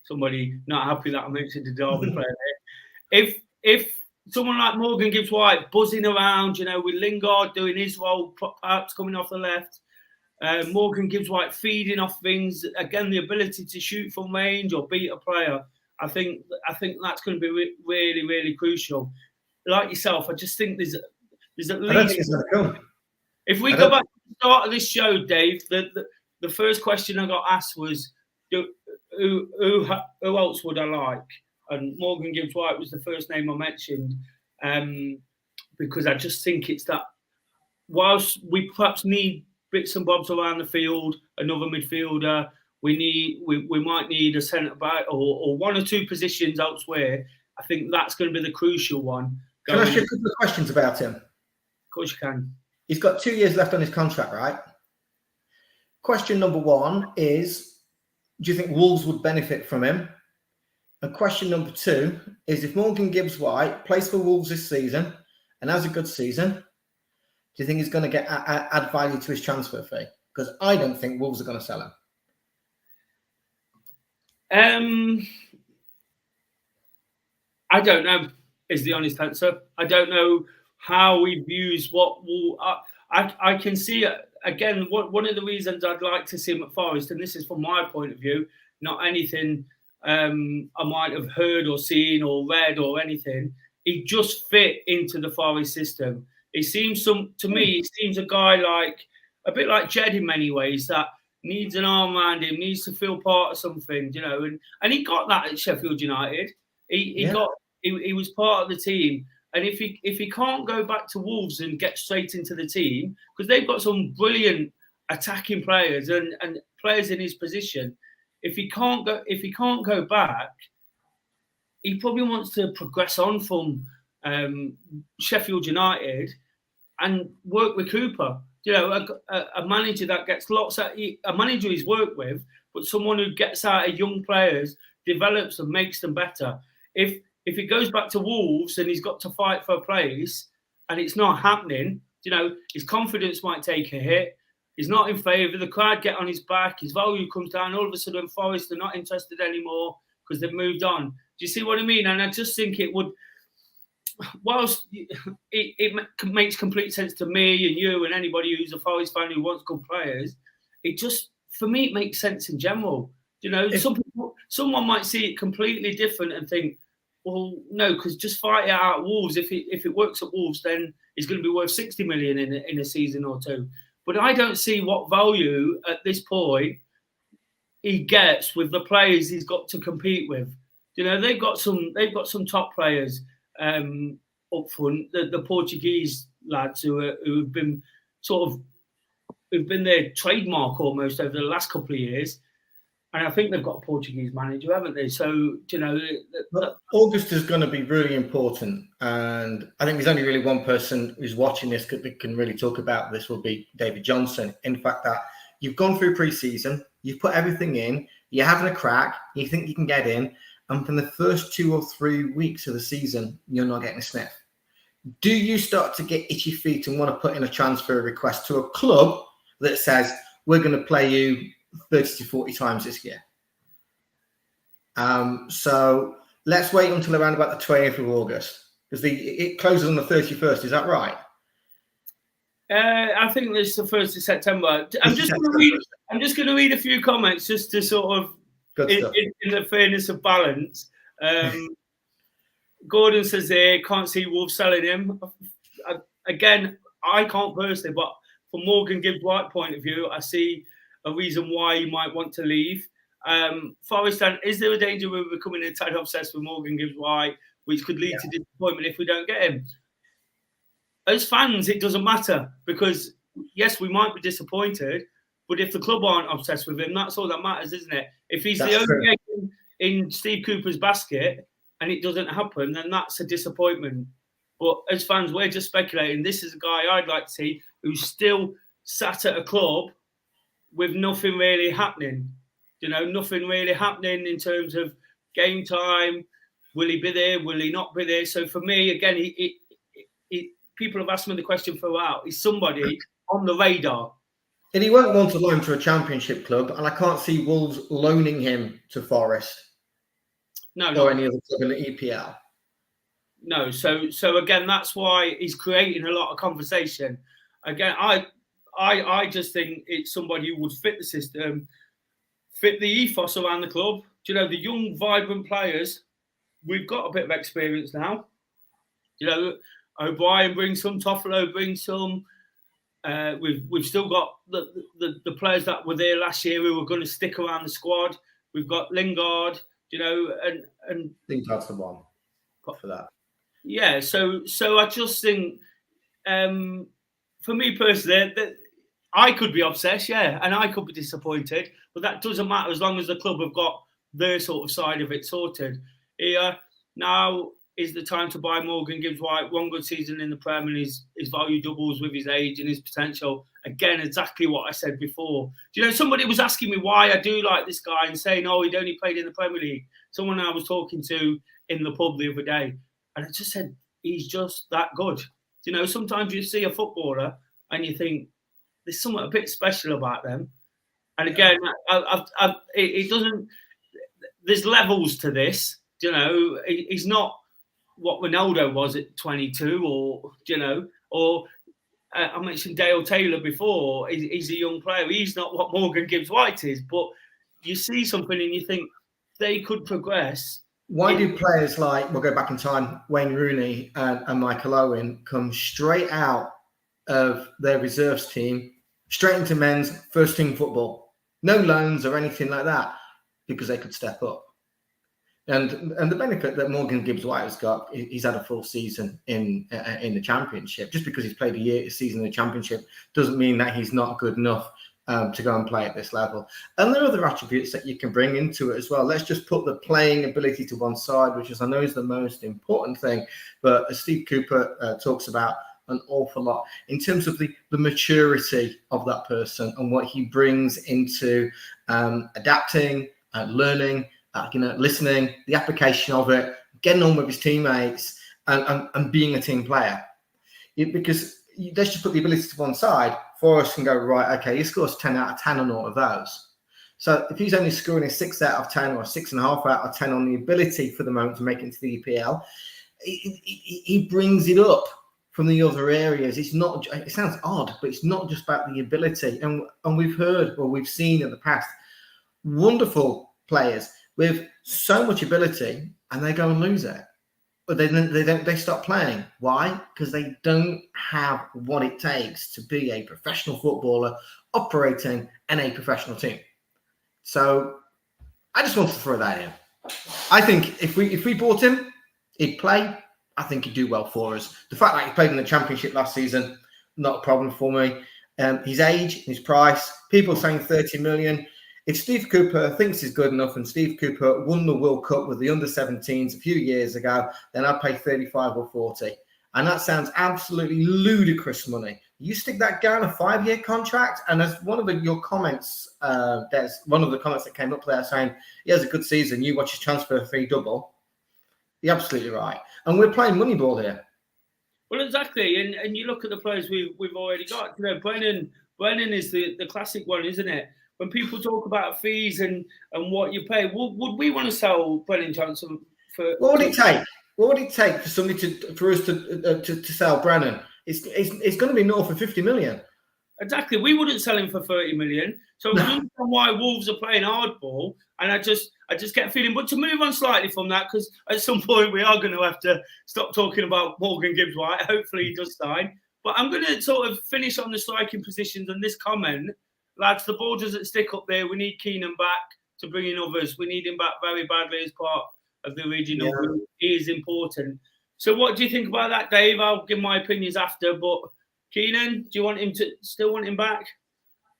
Speaker 1: somebody not happy that I mentioned the Derby player there. If someone like Morgan Gibbs-White buzzing around, you know, with Lingard doing his role, perhaps coming off the left, Morgan Gibbs-White feeding off things, again, the ability to shoot from range or beat a player, I think that's going to be really, really crucial. Like yourself, I just think there's at least. I don't think it's going to come. If we go back to the start of this show, Dave, the first question I got asked was, who else would I like? And Morgan Gibbs-White was the first name I mentioned, because I just think it's that whilst we perhaps need bits and bobs around the field, another midfielder, we might need a centre back or one or two positions elsewhere. I think that's going to be the crucial one.
Speaker 5: Can I ask you a couple of questions about him?
Speaker 1: Of course you can.
Speaker 5: He's got 2 years left on his contract, right? Question number one is, do you think Wolves would benefit from him? And question number two is, if Morgan Gibbs-White plays for Wolves this season and has a good season, do you think he's going to get add value to his transfer fee? Because I don't think Wolves are going to sell him.
Speaker 1: I don't know, is the honest answer. I don't know how he views what I can see. Again, one of the reasons I'd like to see him at Forest, and this is from my point of view, not anything I might have heard or seen or read or anything. He just fit into the Forest system. He seems to me, he seems a guy a bit like Jed in many ways, that needs an arm around him, needs to feel part of something, you know. And he got that at Sheffield United. He was part of the team. And if he can't go back to Wolves and get straight into the team, because they've got some brilliant attacking players and players in his position, if he can't go back, he probably wants to progress on from Sheffield United and work with Cooper. You know, a manager that gets a manager he's worked with, but someone who gets out of young players, develops them, makes them better. If he goes back to Wolves and he's got to fight for a place and it's not happening, you know, his confidence might take a hit. He's not in favour. The crowd get on his back. His value comes down. All of a sudden, Forest are not interested anymore because they've moved on. Do you see what I mean? And I just think it would, whilst it makes complete sense to me and you and anybody who's a Forest fan who wants good players, it just, for me, it makes sense in general. You know, someone might see it completely different and think, well, no, because just fight it out at Wolves. If it works at Wolves, then it's going to be worth 60 million in a season or two. But I don't see what value at this point he gets with the players he's got to compete with. You know, they've got some top players up front. The Portuguese lads who've been their trademark almost over the last couple of years. And I think they've got a Portuguese manager, haven't they? So, you know...
Speaker 5: August is going to be really important. And I think there's only really one person who's watching this that can really talk about this will be David Johnson. In fact, that you've gone through pre-season, you've put everything in, you're having a crack, you think you can get in, and from the first 2 or 3 weeks of the season, you're not getting a sniff. Do you start to get itchy feet and want to put in a transfer request to a club that says, we're going to play you 30 to 40 times this year? So let's wait until around about the 20th of August, because it closes on the 31st. Is that right?
Speaker 1: I think it's the 1st of September. I'm just going to read a few comments just to sort of, in the fairness of balance. Gordon says they can't see Wolves selling him. Again, I can't personally, but from Morgan Gibbs White's point of view, I see a reason why he might want to leave. Forest, is there a danger we're becoming a tad obsessed with Morgan Gibbs White, which could lead to disappointment if we don't get him? As fans, it doesn't matter, because yes, we might be disappointed, but if the club aren't obsessed with him, that's all that matters, isn't it? If he's the only egg in Steve Cooper's basket and it doesn't happen, then that's a disappointment. But as fans, we're just speculating. This is a guy I'd like to see who's still sat at a club with nothing really happening. Nothing really happening in terms of game time. Will he be there? Will he not be there? So for me, again, people have asked me the question throughout. Is somebody on the radar?
Speaker 5: And he won't want to loan to a championship club, and I can't see Wolves loaning him to Forest.
Speaker 1: No,
Speaker 5: or any other club in the EPL.
Speaker 1: No, so again, that's why he's creating a lot of conversation. Again, I just think it's somebody who would fit the system, fit the ethos around the club. The young, vibrant players, we've got a bit of experience now. O'Brien brings some, Toffolo brings some. We've still got the players that were there last year who are going to stick around the squad. We've got Lingard, and
Speaker 5: Lingard's the one for that.
Speaker 1: Yeah, so I just think, for me personally, that I could be obsessed, and I could be disappointed, but that doesn't matter as long as the club have got their sort of side of it sorted. Here now is the time to buy Morgan Gibbs White. One good season in the Prem and his value doubles with his age and his potential. Again, exactly what I said before. Somebody was asking me why I do like this guy and saying, oh, he'd only played in the Premier League. Someone I was talking to in the pub the other day. And I just said, he's just that good. Sometimes you see a footballer and you think there's something a bit special about them. And again, it doesn't, there's levels to this. He's not what Ronaldo was at 22 or I mentioned Dale Taylor before. He's a young player. He's not what Morgan Gibbs White is, but you see something and you think they could progress.
Speaker 5: Why do players like, we'll go back in time, Wayne Rooney and Michael Owen come straight out of their reserves team, straight into men's first team football? No loans or anything like that, because they could step up. And the benefit that Morgan Gibbs White has got, he's had a full season in the Championship. Just because he's played a season in the Championship doesn't mean that he's not good enough to go and play at this level. And there are other attributes that you can bring into it as well. Let's just put the playing ability to one side, which I know is the most important thing. But as Steve Cooper talks about an awful lot in terms of the maturity of that person and what he brings into adapting, learning, listening, the application of it, getting on with his teammates, and being a team player. Because let's just put the ability to one side. Forrest can go, right, okay, he scores 10 out of 10 on all of those. So if he's only scoring a 6 out of 10 or a 6.5 out of 10 on the ability for the moment to make it into the EPL, he brings it up from the other areas. It's not, it sounds odd, but it's not just about the ability. And we've heard, or we've seen in the past, wonderful players with so much ability and they go and lose it. But they stop playing. Why? Because they don't have what it takes to be a professional footballer operating in a professional team. So I just want to throw that in. I think if we bought him, he'd play. I think he'd do well for us. The fact that he played in the Championship last season, not a problem for me. His age, his price, people saying 30 million. If Steve Cooper thinks he's good enough and Steve Cooper won the World Cup with the under-17s a few years ago, then I'd pay 35 or 40. And that sounds absolutely ludicrous money. You stick that guy on a 5-year contract, and as one of your comments, there's one of the comments that came up there saying he has a good season. You watch his transfer fee double. You're absolutely right, and we're playing Moneyball here.
Speaker 1: Well, exactly, and you look at the players we've already got. You know, Brennan is the classic one, isn't it? When people talk about fees and what you pay, would we want to sell Brennan Johnson for?
Speaker 5: What would it take? What would it take for somebody for us to sell Brennan? It's going to be north of 50 million.
Speaker 1: Exactly. We wouldn't sell him for 30 million. So I understand why Wolves are playing hardball, and I just get a feeling. But to move on slightly from that, because at some point we are going to have to stop talking about Morgan Gibbs-White. Hopefully he does sign. But I'm going to sort of finish on the striking positions and this comment. Lads, the ball doesn't stick up there. We need Keenan back to bring in others. We need him back very badly as part of the original group. He is important. So what do you think about that, Dave? I'll give my opinions after, but Keenan, do you want him to still want him back?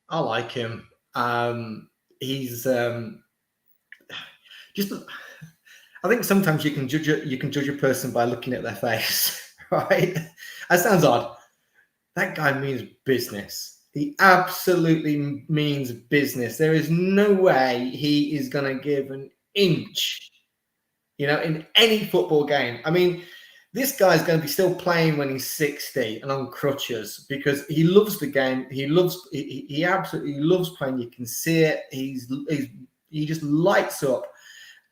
Speaker 5: I like him. He's just. I think sometimes you can judge a person by looking at their face, right? That sounds odd. That guy means business. He absolutely means business. There is no way he is going to give an inch, in any football game. I mean, this guy's going to be still playing when he's 60 and on crutches because he loves the game. He absolutely loves playing. You can see it. He just lights up.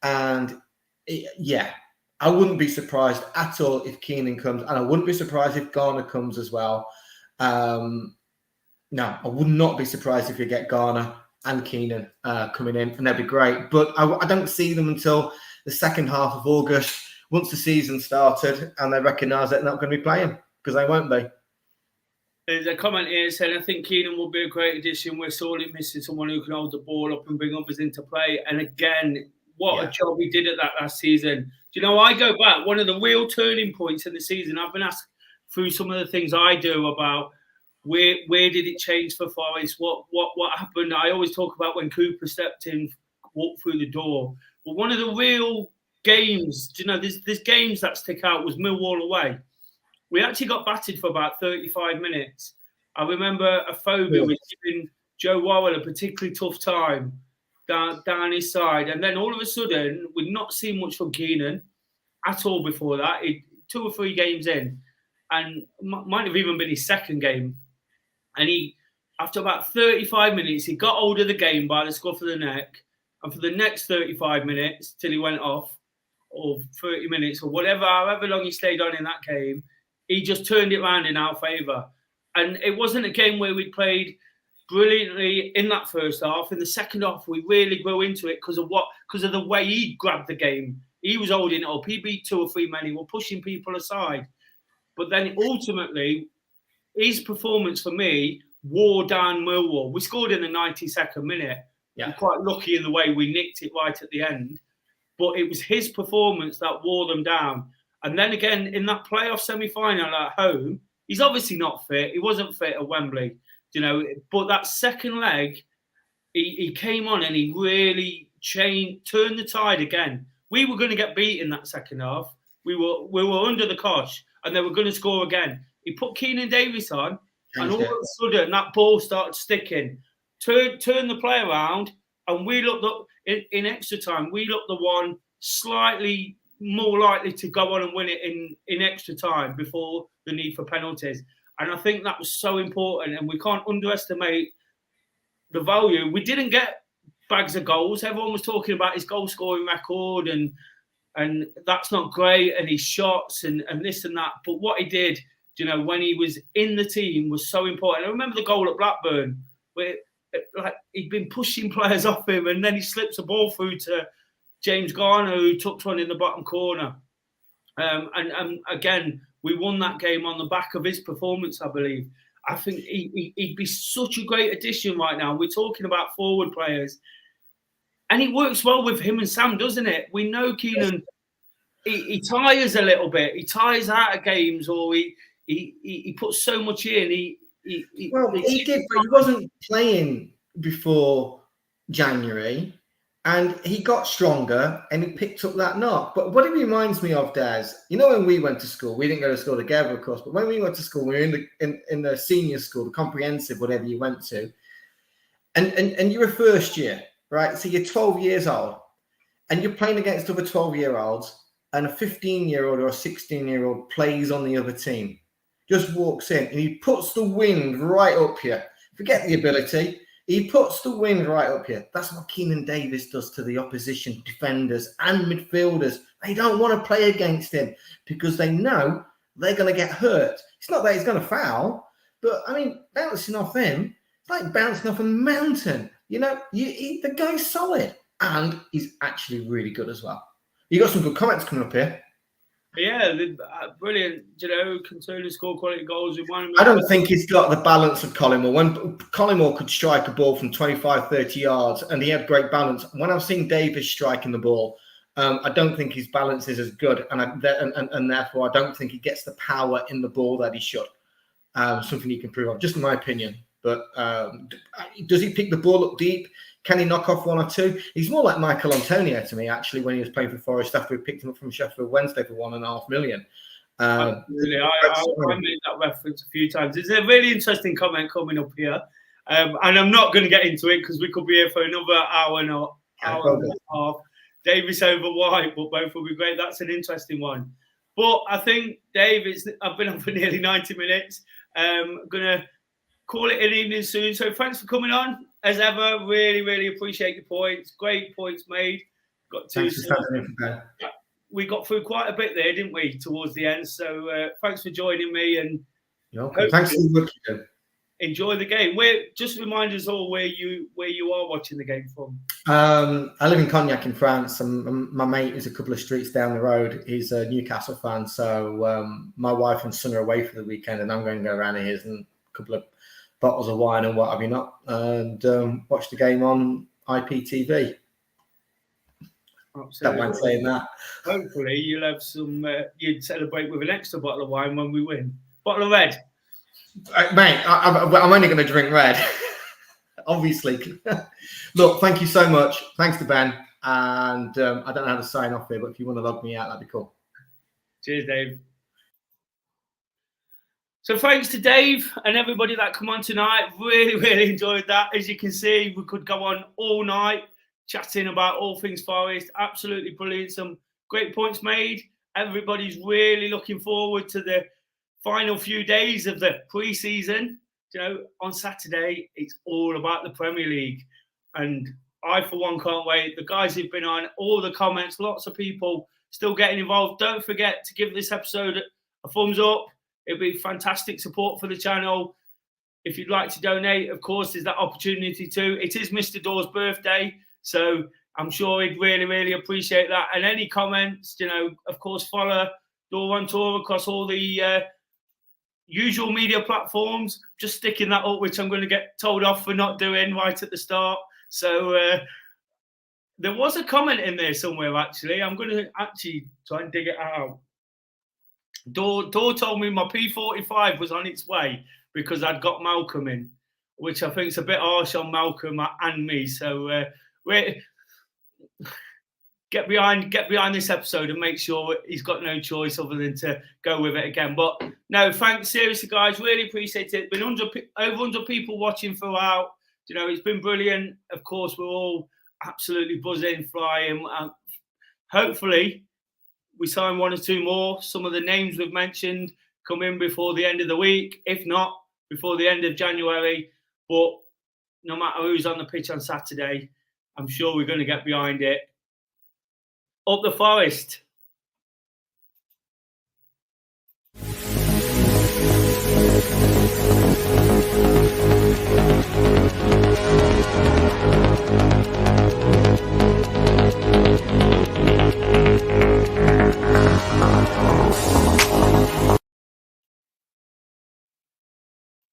Speaker 5: And I wouldn't be surprised at all if Keenan comes, and I wouldn't be surprised if Garner comes as well. No, I would not be surprised if you get Garner and Keenan coming in, and that'd be great. But I don't see them until the second half of August, once the season started, and they recognise that they're not going to be playing, because they won't be.
Speaker 1: There's a comment here saying, I think Keenan will be a great addition. We're sorely missing someone who can hold the ball up and bring others into play. And again, what a job we did at that last season. Do you know, I go back, one of the real turning points in the season, I've been asked through some of the things I do about where did it change for Forest? What happened? I always talk about when Cooper stepped in, walked through the door. But one of the real games, there's games that stick out was Millwall away. We actually got battered for about 35 minutes. I remember Afobe was giving Joe Worrell a particularly tough time down his side. And then all of a sudden, we'd not seen much from Keenan at all before that. 2 or 3 games in, and might have even been his second game. And after about 35 minutes, he got hold of the game by the scruff of the neck. And for the next 35 minutes, till he went off, or 30 minutes, or however long he stayed on in that game, he just turned it around in our favour. And it wasn't a game where we played brilliantly in that first half. In the second half, we really grew into it because of the way he grabbed the game. He was holding it up. He beat 2 or 3 men. He was pushing people aside. But then ultimately, his performance for me wore down Millwall. We scored in the 92nd minute. Yeah. We're quite lucky in the way we nicked it right at the end. But it was his performance that wore them down. And then again, in that playoff semi-final at home, he's obviously not fit. He wasn't fit at Wembley, But that second leg, he came on and he really turned the tide again. We were going to get beat in that second half. We were under the cosh, and they were going to score again. He put Keenan Davis on, and all of a sudden that ball started sticking. Turned the play around, and we looked up in extra time. We looked the one slightly more likely to go on and win it in extra time before the need for penalties. And I think that was so important, and we can't underestimate the value. We didn't get bags of goals. Everyone was talking about his goal scoring record, and that's not great, and his shots and this and that. But what he did, when he was in the team was so important. I remember the goal at Blackburn where he'd been pushing players off him, and then he slips a ball through to James Garner, who took one in the bottom corner. And again, we won that game on the back of his performance, I believe. I think he'd be such a great addition right now. We're talking about forward players. And it works well with him and Sam, doesn't it? We know Keenan, he tires a little bit. He tires out of games, or he puts so much in. He
Speaker 5: did, but he wasn't playing before January. And he got stronger and he picked up that knock. But what it reminds me of, Des, you know, when we went to school, we didn't go to school together, of course, but when we went to school, we were in the senior school, the comprehensive, whatever you went to, and you're a first year, right? So you're 12 years old and you're playing against other 12-year-olds, and a 15-year-old or a 16-year-old plays on the other team, just walks in and he puts the wind right up here. Forget the ability. He puts the wind right up here. That's what Keenan Davis does to the opposition defenders and midfielders. They don't want to play against him because they know they're going to get hurt. It's not that he's going to foul, but, I mean, bouncing off him, it's like bouncing off a mountain. You know, the guy's solid, and he's actually really good as well. You got some good comments coming up here.
Speaker 1: Yeah, brilliant. You know, continue to score quality goals.
Speaker 5: I don't think he's got the balance of Collymore. When Collymore could strike a ball from 25, 30 yards, and he had great balance. When I've seen Davis striking the ball, I don't think his balance is as good, and therefore I don't think he gets the power in the ball that he should. Something he can prove on, just in my opinion. But does he pick the ball up deep? Can he knock off one or two? He's more like Michael Antonio to me, actually, when he was playing for Forest after we picked him up from Sheffield Wednesday for $1.5 million.
Speaker 1: Absolutely. I made that reference a few times. There's a really interesting comment coming up here. And I'm not going to get into it because we could be here for another hour and a half. Davis over White, but both will be great. That's an interesting one. But I think, Dave, I've been on for nearly 90 minutes. I'm going to call it an evening soon. So thanks for coming on. As ever, really, really appreciate your points. Great points made. We got through quite a bit there, didn't we, towards the end? So thanks for joining me. And
Speaker 5: thanks for the work you do.
Speaker 1: Enjoy the game. Just remind us all where you are watching the game from.
Speaker 5: I live in Cognac in France, and my mate is a couple of streets down the road. He's a Newcastle fan, so my wife and son are away for the weekend, and I'm going to go around here and a couple of bottles of wine and what have you not, and watch the game on IPTV.
Speaker 1: Absolutely.
Speaker 5: Don't mind saying that.
Speaker 1: Hopefully, you'll have some. You'd celebrate with an extra bottle of wine when we win. Bottle of red.
Speaker 5: Mate, I'm only going to drink red, obviously. Look, thank you so much. Thanks to Ben. And I don't know how to sign off here, but if you want to log me out, that'd be cool.
Speaker 1: Cheers, Dave. So thanks to Dave and everybody that come on tonight. Really, really enjoyed that. As you can see, we could go on all night chatting about all things Forest. Absolutely brilliant. Some great points made. Everybody's really looking forward to the final few days of the pre-season. You know, on Saturday, it's all about the Premier League. And I, for one, can't wait. The guys who've been on, all the comments, lots of people still getting involved. Don't forget to give this episode a thumbs up. It'll be fantastic support for the channel. If you'd like to donate, of course, there's that opportunity too. It is Mr. Dore's birthday, so I'm sure he'd really, really appreciate that. And any comments, you know, of course, follow DoreOnTour across all the usual media platforms. Just sticking that up, which I'm going to get told off for not doing right at the start. So there was a comment in there somewhere, actually. I'm going to actually try and dig it out. Dore told me my P45 was on its way because I'd got Malcolm in, which I think is a bit harsh on Malcolm and me. So get behind this episode and make sure he's got no choice other than to go with it again. But no, thanks, seriously, guys. Really appreciate it. Been over 100 people watching throughout. You know, it's been brilliant. Of course, we're all absolutely buzzing, flying. Hopefully, we sign one or two more. Some of the names we've mentioned come in before the end of the week, if not before the end of January. But no matter who's on the pitch on Saturday, I'm sure we're going to get behind it. Up the Forest.